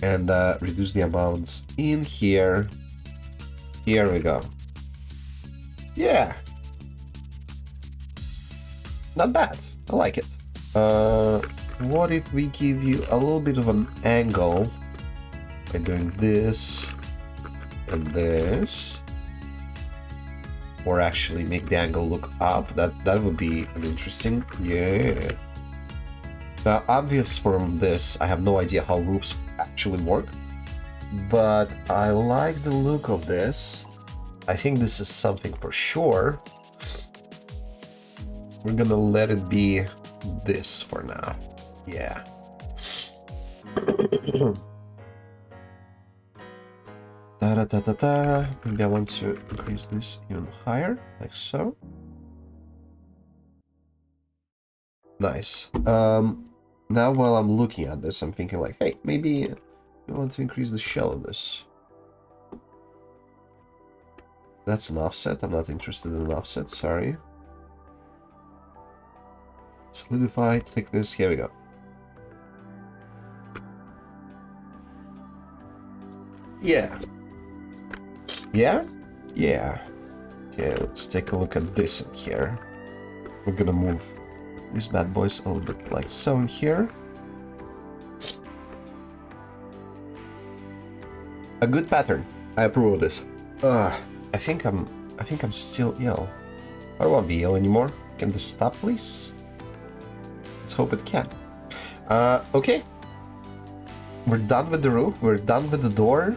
And reduce the amounts in here. Here we go. Yeah. Not bad. I like it. What if we give you a little bit of an angle by doing this and this? Or actually make the angle look up. That would be an interesting. Yeah. Now, obvious from this, I have no idea how roofs actually work, but I like the look of this. I think this is something for sure. We're gonna let it be this for now. Yeah. Maybe I want to increase this even higher, like so. Nice. Now while I'm looking at this, I'm thinking like, hey, maybe I want to increase the shell of this. That's an offset. I'm not interested in an offset, sorry. Solidified thickness, here we go. Yeah. Yeah? Yeah. Okay, let's take a look at this in here. We're gonna move these bad boys a little bit like so in here. A good pattern. I approve of this. I think I'm still ill. I don't want to be ill anymore. Can this stop, please? Let's hope it can. Okay. We're done with the roof. We're done with the door.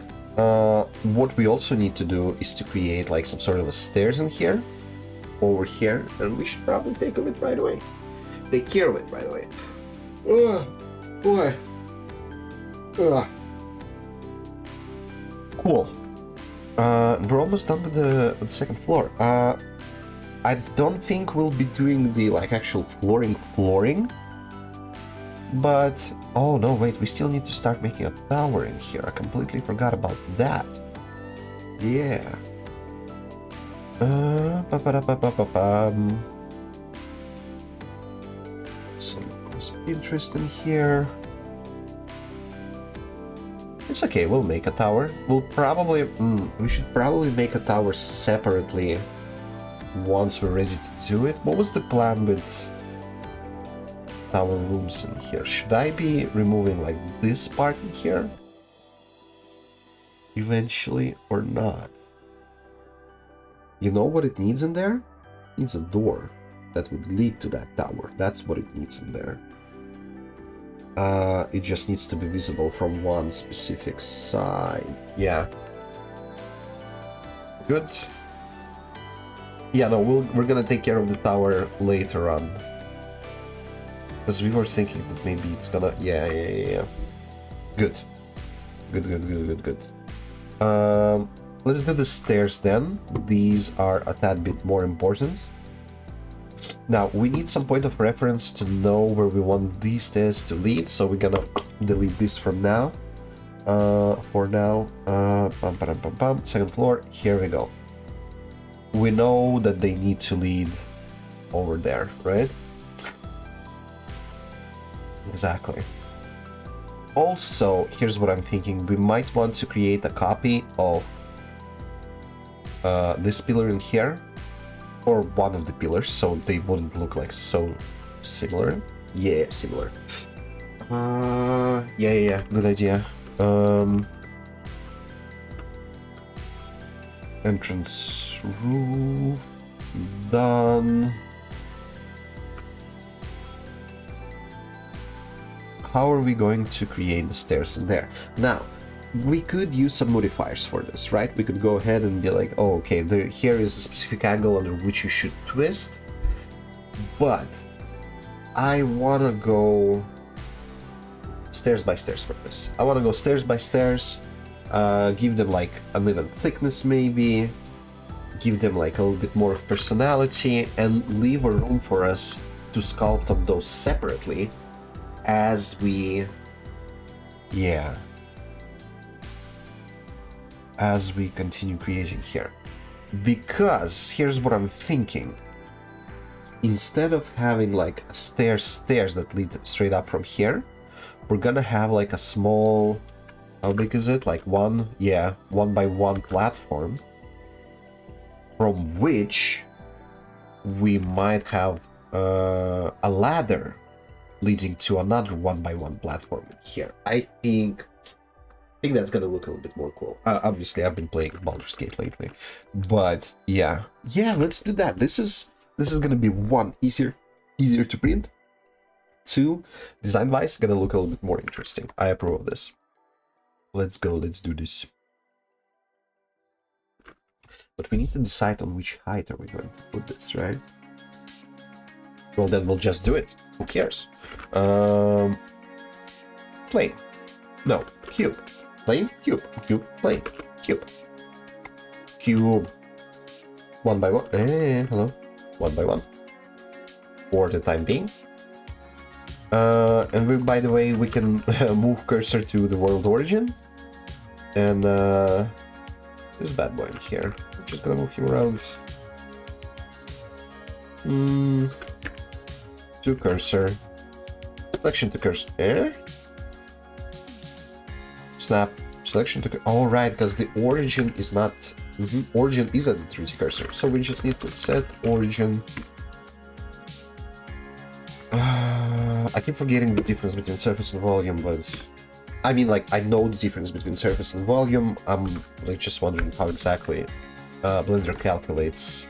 What we also need to do is to create like some sort of a stairs in here, over here, and we should probably take of it right away. Take care of it right away. Oh boy. Cool. We're almost done with the second floor. I don't think we'll be doing the like actual flooring. But, oh no, wait, we still need to start making a tower in here. I completely forgot about that. Yeah. Some Pinterest in here. It's okay, we'll make a tower. We'll probably, we should probably make a tower separately once we're ready to do it. What was the plan with tower rooms in here? Should I be removing like this part in here eventually or not? You know what it needs in there? It needs a door that would lead to that tower. That's what it needs in there. It just needs to be visible from one specific side. Yeah. Good. Yeah, no, we're gonna take care of the tower later on. Because we were thinking that maybe it's gonna... Yeah. Good. Good. Let's do the stairs then. These are a tad bit more important. Now, we need some point of reference to know where we want these stairs to lead, so we're gonna delete this from now. For now, second floor, here we go. We know that they need to lead over there, right? Exactly. Also, here's what I'm thinking. We might want to create a copy of this pillar in here, or one of the pillars, so they wouldn't look like so similar. Yeah, similar. Yeah, good idea. Entrance roof done. How are we going to create the stairs in there? Now, we could use some modifiers for this, right? We could go ahead and be like, oh, okay, here is a specific angle under which you should twist, but I want to go stairs by stairs for this. I want to go stairs by stairs, give them like uneven thickness maybe, give them like a little bit more of personality, and leave a room for us to sculpt on those separately as we, as we continue creating here. Because here's what I'm thinking. Instead of having like stairs that lead straight up from here, we're gonna have like a small, how big is it? Like one by one platform, from which we might have a ladder leading to another one by one platform here. I think that's gonna look a little bit more cool. Obviously, I've been playing Baldur's Gate lately, but yeah, let's do that. This is gonna be one, easier to print. Two, design-wise, gonna look a little bit more interesting. I approve of this. Let's go. Let's do this. But we need to decide on which height are we going to put this, right? Well, then we'll just do it. Who cares? Plane. No, cube. Plane, cube. Cube, plane, cube. Cube. One by one. Hello. One by one. For the time being. And we, by the way, we can move cursor to the world origin. And this bad boy in here. I'm just gonna move him around. To cursor. Selection to cursor. Snap. Selection to cursor. All right, because the origin is not. Origin is at the 3D cursor, so we just need to set origin. I keep forgetting the difference between surface and volume, but I mean, like, I know the difference between surface and volume. I'm like just wondering how exactly Blender calculates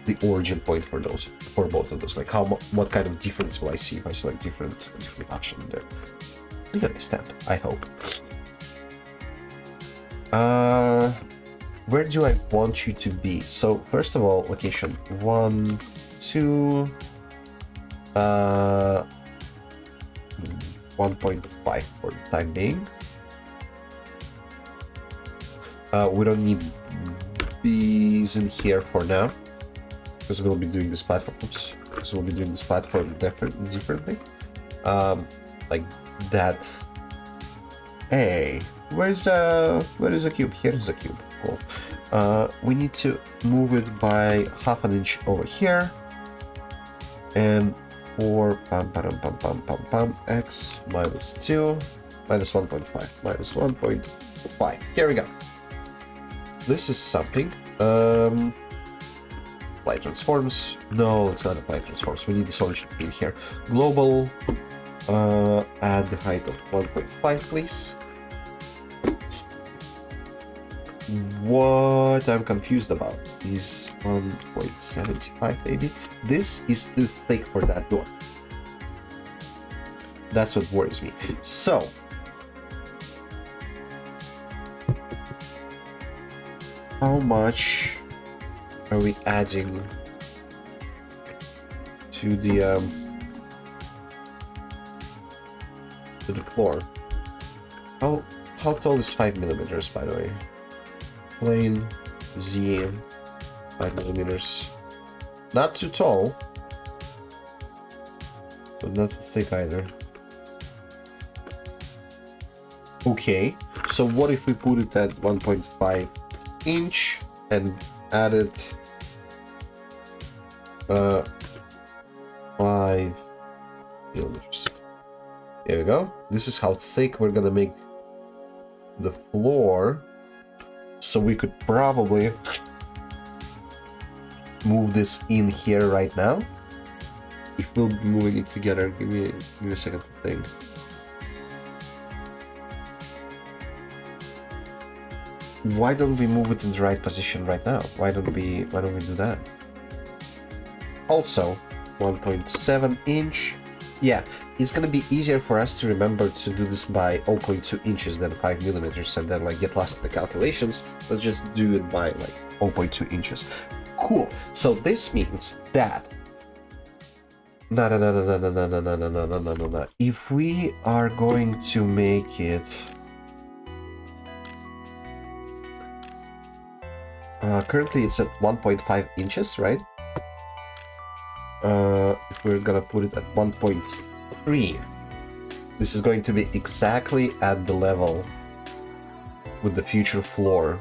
the origin point for both of those. Like, what kind of difference will I see if I select different option there? You understand, I hope. Where do I want you to be? So first of all, location 1, 2, 1.5 for the time being. We don't need these in here for now, because we'll be doing this platform. Because we'll be doing this platform differently. Like that. Hey, where is a cube? Here is a cube. Cool. We need to move it by half an inch over here, and for x minus 2 minus 1.5 minus 1.5. Here we go. This is something. Light transforms. No, it's not a light transforms. We need this origin in here. Global. Add the height of 1.5, please. What I'm confused about is 1.75 maybe. This is too thick for that door. That's what worries me. So how much are we adding to the floor? How tall is 5 millimeters, by the way? Plane Z 5 millimeters. Not too tall, but not too thick either. Okay, so what if we put it at 1.5 inch and added 5 millimeters? There we go. This is how thick we're gonna make the floor. So we could probably move this in here right now. If we'll be moving it together, give me a second to think. Why don't we move it in the right position right now? Why don't we do that? Also, 1.7 inch. Yeah, it's gonna be easier for us to remember to do this by 0.2 inches than 5 millimeters and then like get lost in the calculations. Let's just do it by like 0.2 inches. Cool. So this means that no. If we are going to make it currently it's at 1.5 inches, right? If we're gonna put it at 1.3, this is going to be exactly at the level with the future floor.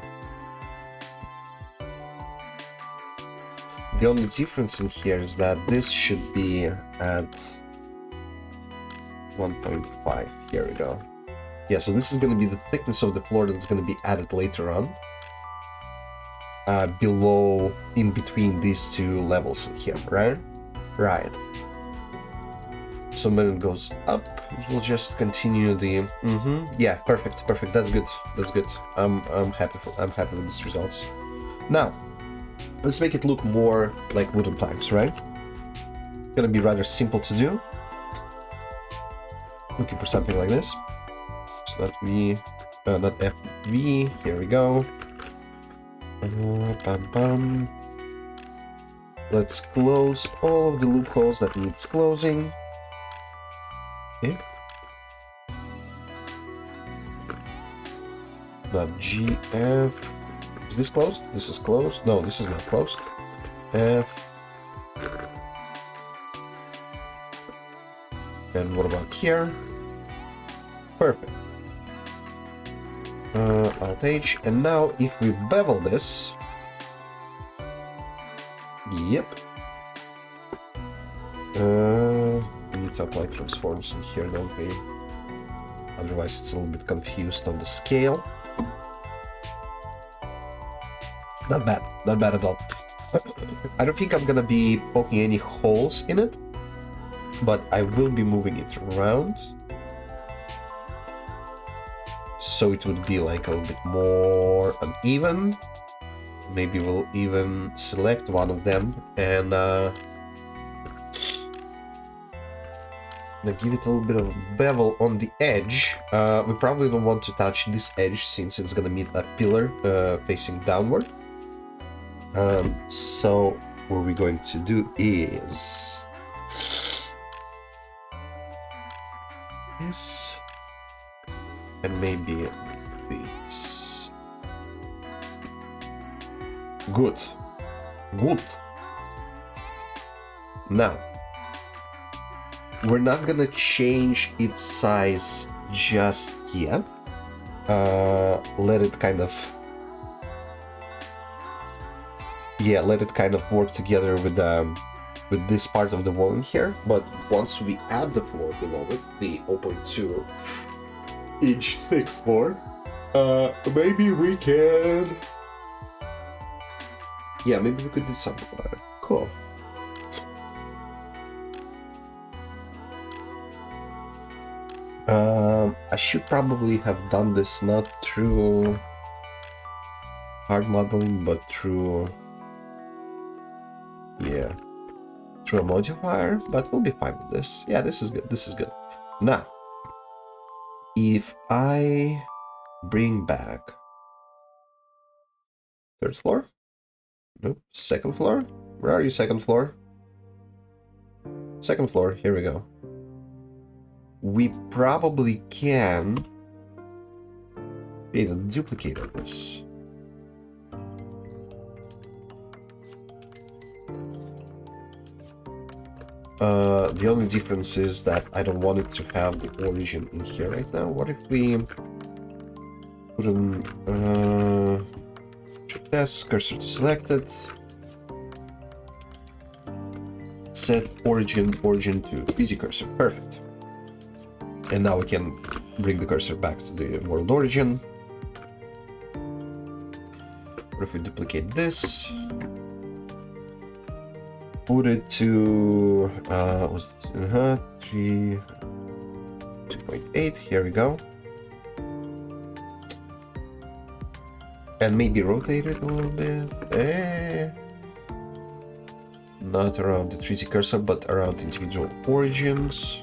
The only difference in here is that this should be at 1.5. Here we go. Yeah, so this is going to be the thickness of the floor that's going to be added later on. Below, in between these two levels in here, right? Right. So when it goes up, we'll just continue the. Yeah, perfect. That's good. I'm happy with these results. Now, let's make it look more like wooden planks, right? Gonna be rather simple to do. Looking for something like this. So not V, not FV. Here we go. Let's close all of the loopholes that needs closing. Okay. Not GF. Is this closed? This is closed. No, this is not closed. F. And what about here? Perfect. Alt H. And now if we bevel this. Yep. We need to apply transforms in here, don't we? Otherwise it's a little bit confused on the scale. Not bad at all. I don't think I'm gonna be poking any holes in it, but I will be moving it around. So it would be like a little bit more uneven. Maybe we'll even select one of them and give it a little bit of bevel on the edge. We probably don't want to touch this edge since it's gonna meet a pillar facing downward. So what we're going to do is this and maybe this. Good. Now we're not gonna change its size just yet. Let it kind of work together with this part of the wall in here. But once we add the floor below it, the 0.2 inch thick floor, maybe we can. Yeah, maybe we could do something about it. Cool. I should probably have done this not through hard modeling, but through a modifier, but we'll be fine with this. Yeah, this is good. Now, if I bring back third floor, nope, second floor, where are you, second floor? Second floor, here we go. We probably can create a duplicate of this. The only difference is that I don't want it to have the origin in here right now. What if we put an test cursor to selected, set origin to easy cursor, perfect. And now we can bring the cursor back to the world origin. What if we duplicate this? put it to was 3 2.8. Here we go. And maybe rotate it a little bit. Not around the 3D cursor, but around individual origins.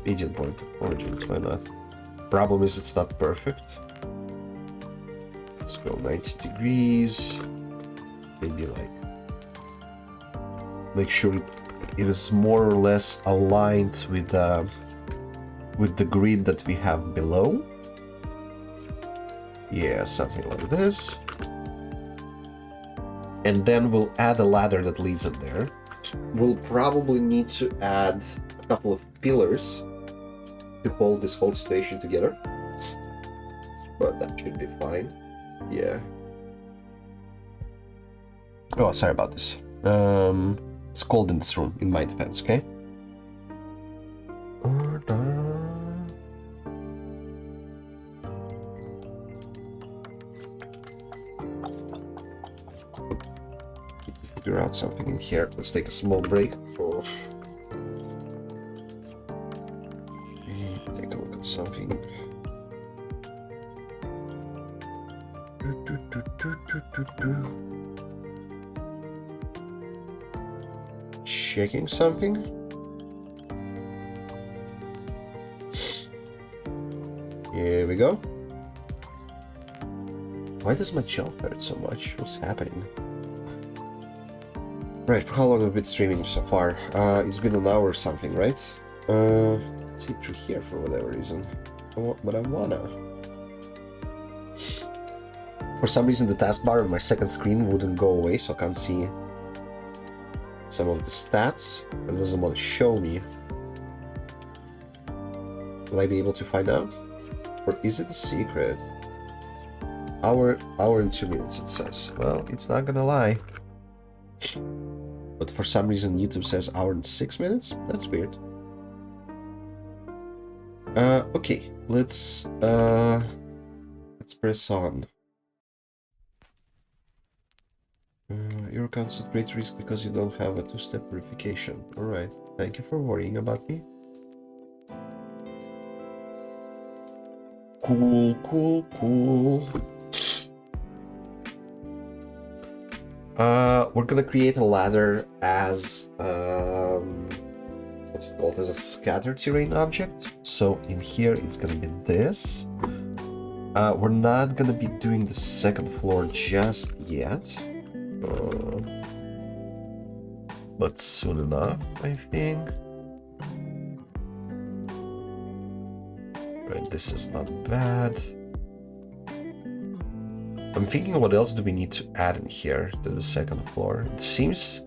Median point of origins, why not? Problem is it's not perfect. Let's go 90 degrees. Maybe like make sure it is more or less aligned with the grid that we have below. Yeah, something like this. And then we'll add a ladder that leads in there. We'll probably need to add a couple of pillars to hold this whole station together. But that should be fine. Yeah. Oh, sorry about this. It's cold in this room, in my defense, okay? Figure out something in here. Let's take a small break. Oh. Take a look at something. Checking something. Here we go. Why does my jaw hurt so much? What's happening? Right, for how long have we been streaming so far? It's been an hour or something, right? Let's see through here for whatever reason. But I wanna. For some reason the taskbar on my second screen wouldn't go away, so I can't see some of the stats, but it doesn't want to show me. Will I be able to find out? Or is it a secret? Hour and 2 minutes it says. Well, it's not gonna lie. But for some reason YouTube says hour and 6 minutes? That's weird. Okay, let's press on. You're a constant great risk because you don't have a two-step verification. Alright, thank you for worrying about me. Cool, cool, cool. We're gonna create a ladder as what's it called, as a scatter terrain object. So in here it's gonna be this. We're not gonna be doing the second floor just yet, but soon enough, I think. Right, this is not bad. I'm thinking, what else do we need to add in here to the second floor? It seems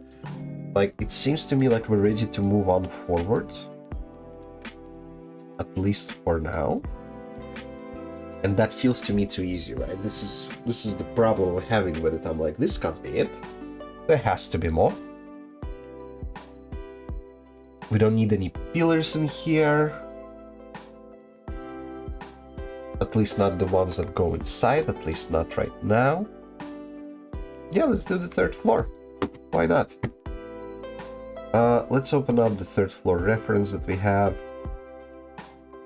to me like we're ready to move on forward, at least for now. And that feels to me too easy, right? This is the problem we're having with it. I'm like, this can't be it. There has to be more. We don't need any pillars in here. At least not the ones that go inside, at least not right now. Yeah, let's do the third floor. Why not? Let's open up the third floor reference that we have.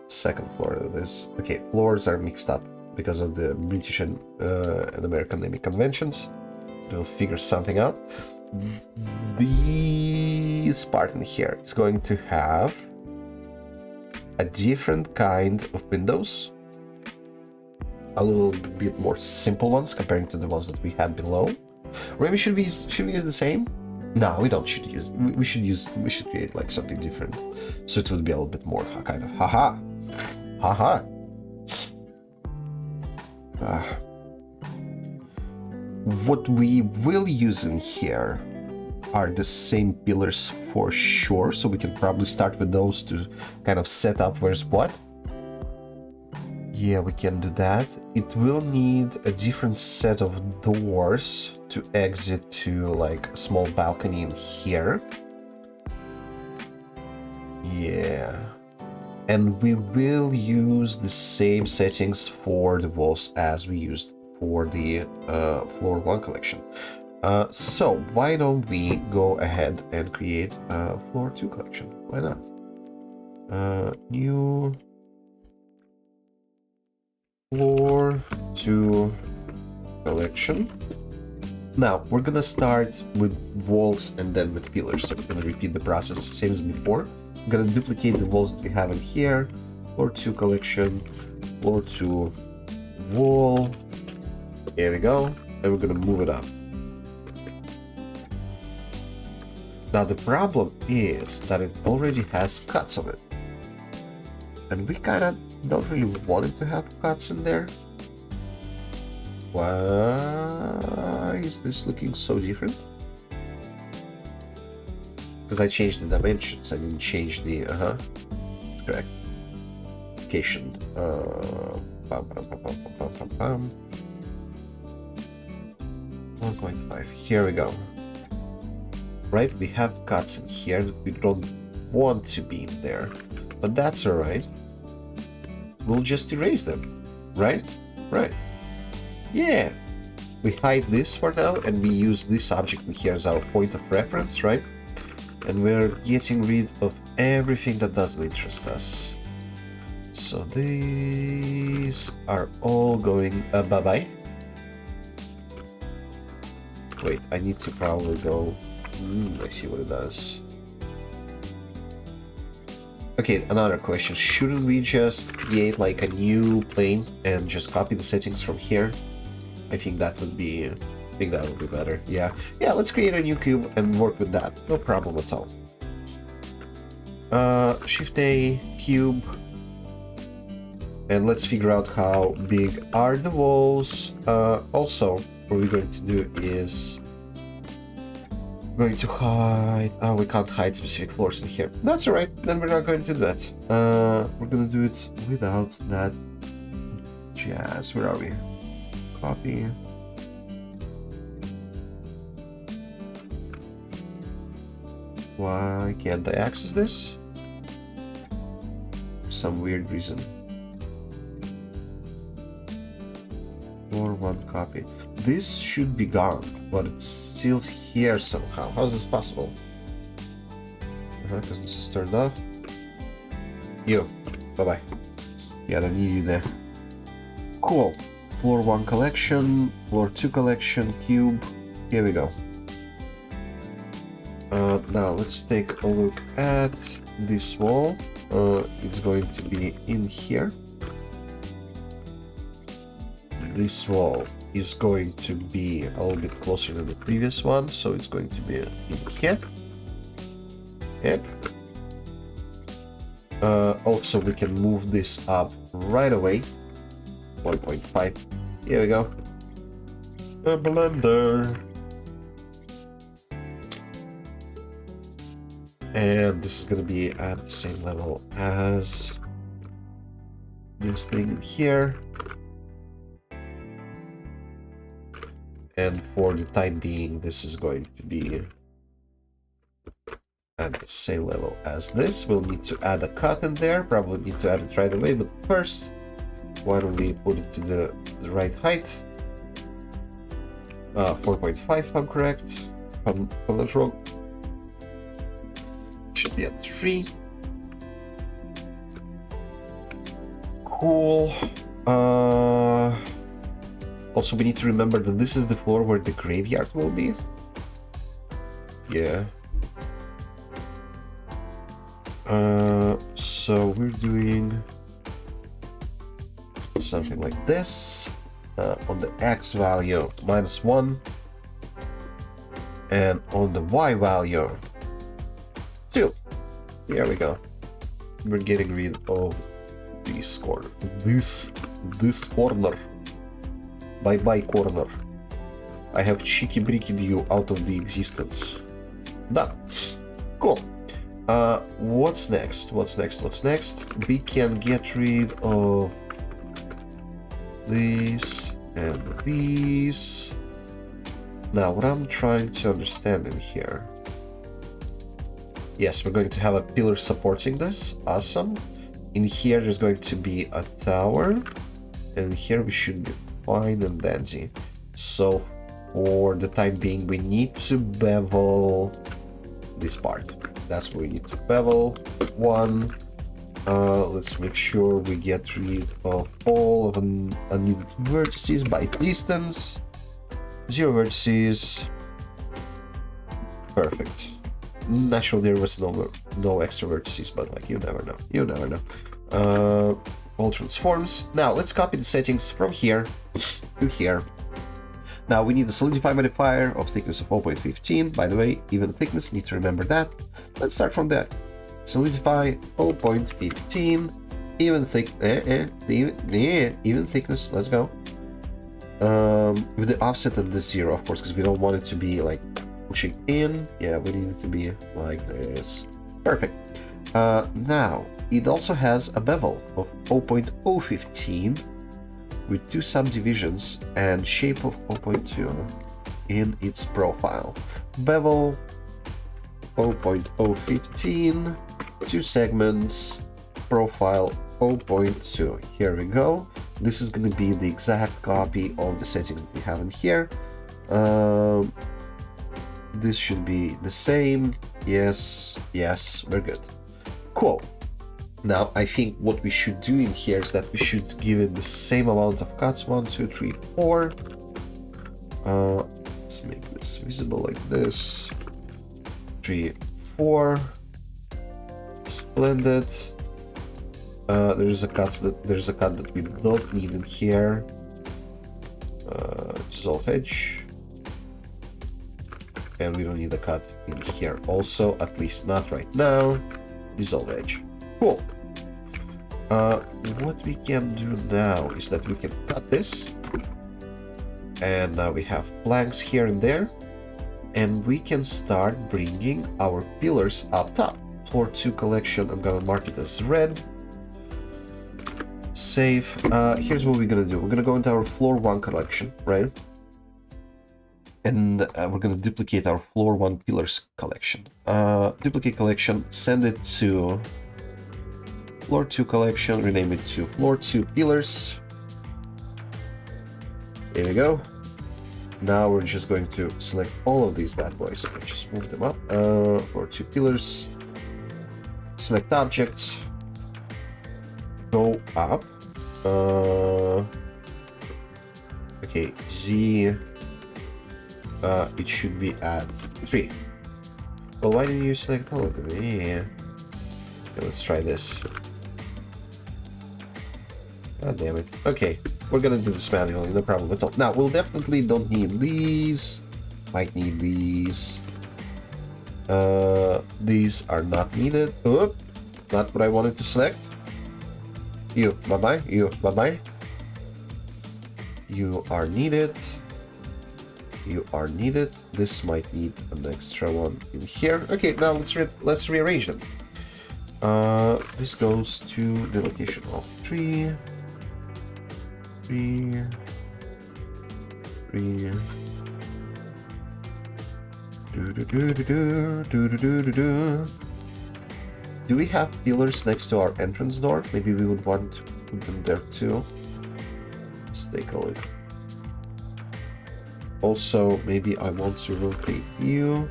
Second floor of this. Okay, floors are mixed up because of the British and American naming conventions. We'll figure something out. This part in here is going to have a different kind of windows. A little bit more simple ones comparing to the ones that we had below. Or maybe should we use the same? No, we don't. We should create like something different, so it would be a little bit more kind of haha. What we will use in here are the same pillars for sure, so we can probably start with those to kind of set up where's what. Yeah, we can do that. It will need a different set of doors to exit to like a small balcony in here. Yeah. And we will use the same settings for the walls as we used for the floor 1 collection. So why don't we go ahead and create a floor 2 collection? Why not? New floor 2 collection. Now we're gonna start with walls and then with pillars. So we're gonna repeat the process same as before. I'm gonna duplicate the walls that we have in here. Floor 2 collection, floor 2 wall. There we go. And we're gonna move it up. Now the problem is that it already has cuts on it. And we kinda don't really want it to have cuts in there. Why is this looking so different? Because I changed the dimensions, I didn't change the, that's correct. Location. 1.5, here we go. Right, we have cuts in here that we don't want to be in there, but that's alright. We'll just erase them, right? Right. Yeah. We hide this for now, and we use this object in here as our point of reference, right? And we're getting rid of everything that doesn't interest us. So these are all going bye-bye. Wait, I need to probably go... I see what it does. Okay, another question. Shouldn't we just create like a new plane and just copy the settings from here? I think that would be better. Yeah, let's create a new cube and work with that. No problem at all. Shift A, cube. And let's figure out how big are the walls. Also, what we're going to do is going to hide... Oh, we can't hide specific floors in here. That's alright, then we're not going to do that. We're gonna do it without that jazz. Where are we? Copy. Why can't I access this? For some weird reason. Floor 1 copy. This should be gone, but it's still here somehow. How is this possible? Because this is turned off. You. Bye-bye. Yeah, I don't need you there. Cool. Floor 1 collection, floor 2 collection, cube. Here we go. Now let's take a look at this wall. It's going to be in here. This wall is going to be a little bit closer than the previous one, so it's going to be in here. Yep. Also, we can move this up right away. 1.5. Here we go. A blender. And this is going to be at the same level as this thing here. And for the time being, this is going to be at the same level as this. We'll need to add a cut in there. Probably need to add it right away, but first, why don't we put it to the right height? 4.5, if I'm correct. If I'm not wrong. Should be at 3. Cool. Also, we need to remember that this is the floor where the graveyard will be. Yeah. So we're doing something like this. On the X value, -1. And on the Y value, 2. There we go. We're getting rid of this corner. This corner. Bye-bye corner. I have cheeky bricked you out of the existence. Done. Cool. What's next? What's next? We can get rid of these and these. Now, what I'm trying to understand in here. Yes, we're going to have a pillar supporting this. Awesome. In here, there's going to be a tower. And here we should be fine and dandy. So for the time being, we need to bevel this part. That's what we need to bevel. 1. Let's make sure we get rid of all of unneeded vertices by distance. 0 vertices. Perfect. Naturally, there was no extra vertices, but like, you never know. You never know. All transforms. Now let's copy the settings from here to here. Now we need a solidify modifier of thickness of 0.15. By the way, even thickness, need to remember that. Let's start from that. Solidify 0.15. Even thickness. Let's go. With the offset at the 0, of course, because we don't want it to be like pushing in. Yeah, we need it to be like this. Perfect. Now it also has a bevel of 0.015 with 2 subdivisions and shape of 0.2 in its profile. Bevel 0.015, 2 segments, profile 0.2. Here we go. This is going to be the exact copy of the settings that we have in here. This should be the same. Yes, we're good. Cool. Now I think what we should do in here is that we should give it the same amount of cuts. 1, 2, 3, 4. Let's make this visible like this. 3, 4. Splendid. There's a cut that we don't need in here. Dissolve edge. And we don't need a cut in here also, at least not right now. Dissolve edge. Cool. What we can do now is that we can cut this. And now we have blanks here and there. And we can start bringing our pillars up top. Floor 2 collection, I'm gonna mark it as red. Save. Here's what we're gonna do. We're gonna go into our floor 1 collection, right? And we're gonna duplicate our floor 1 pillars collection. Duplicate collection, send it to floor 2 collection, rename it to floor 2 pillars. There we go. Now we're just going to select all of these bad boys and just move them up. Floor 2 pillars. Select objects. Go up. Okay, Z. It should be at 3. Well, why didn't you select all of them? Yeah. Okay, let's try this. God damn it. Okay, we're gonna do this manually, no problem at all. Now, we'll definitely don't need these. Might need these. These are not needed. Oop, not what I wanted to select. You, bye-bye. You, bye-bye. You are needed. You are needed. This might need an extra one in here. Okay, now let's rearrange them. This goes to the location of 3. 3. 3. Do we have pillars next to our entrance door? Maybe we would want to put them there too. Let's take a look. Also, maybe I want to rotate you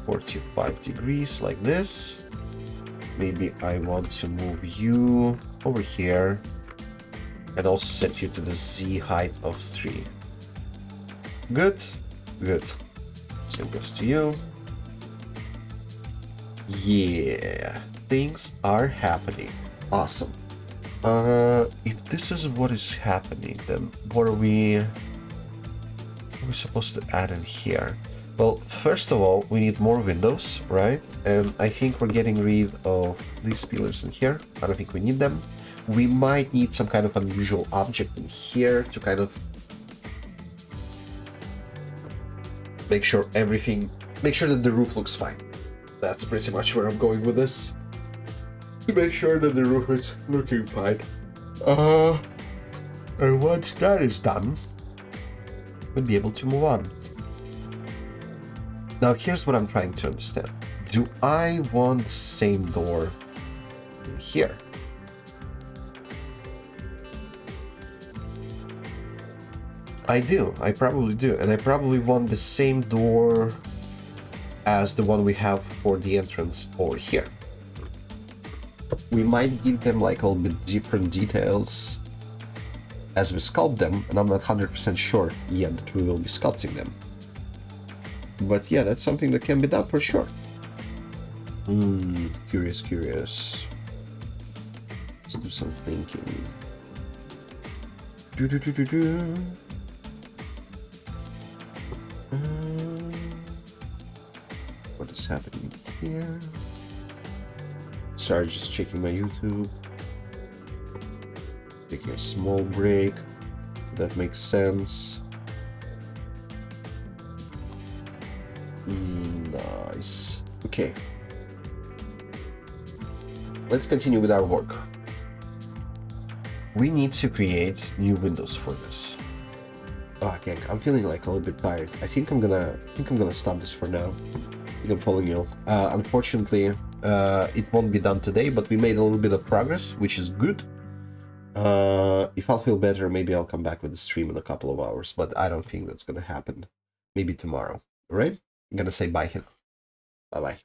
45 degrees like this. Maybe I want to move you over here and also set you to the Z height of 3. Good, good. Same goes to you. Yeah, things are happening. Awesome. If this is what is happening, then what are we supposed to add in here? Well, first of all, we need more windows, right? And I think we're getting rid of these pillars in here. I don't think we need them. We might need some kind of unusual object in here to kind of make sure that the roof looks fine. That's pretty much where I'm going with this. To make sure that the roof is looking fine. And once that is done, we'll be able to move on. Now here's what I'm trying to understand. Do I want the same door in here? I do. I probably do. And I probably want the same door as the one we have for the entrance over here. We might give them like a little bit different details as we sculpt them, and I'm not 100% sure yet that we will be sculpting them. But yeah, that's something that can be done for sure. Curious. Let's do some thinking. What is happening here? Sorry, just checking my YouTube. Taking a small break. That makes sense. Nice. Okay. Let's continue with our work. We need to create new windows for this. Okay, I'm feeling like a little bit tired. I think I'm gonna stop this for now. I think I'm following you. Unfortunately, it won't be done today, but we made a little bit of progress, which is good. If I'll feel better, maybe I'll come back with the stream in a couple of hours, but I don't think that's gonna happen. Maybe tomorrow. All right? I'm gonna say bye here. Bye-bye.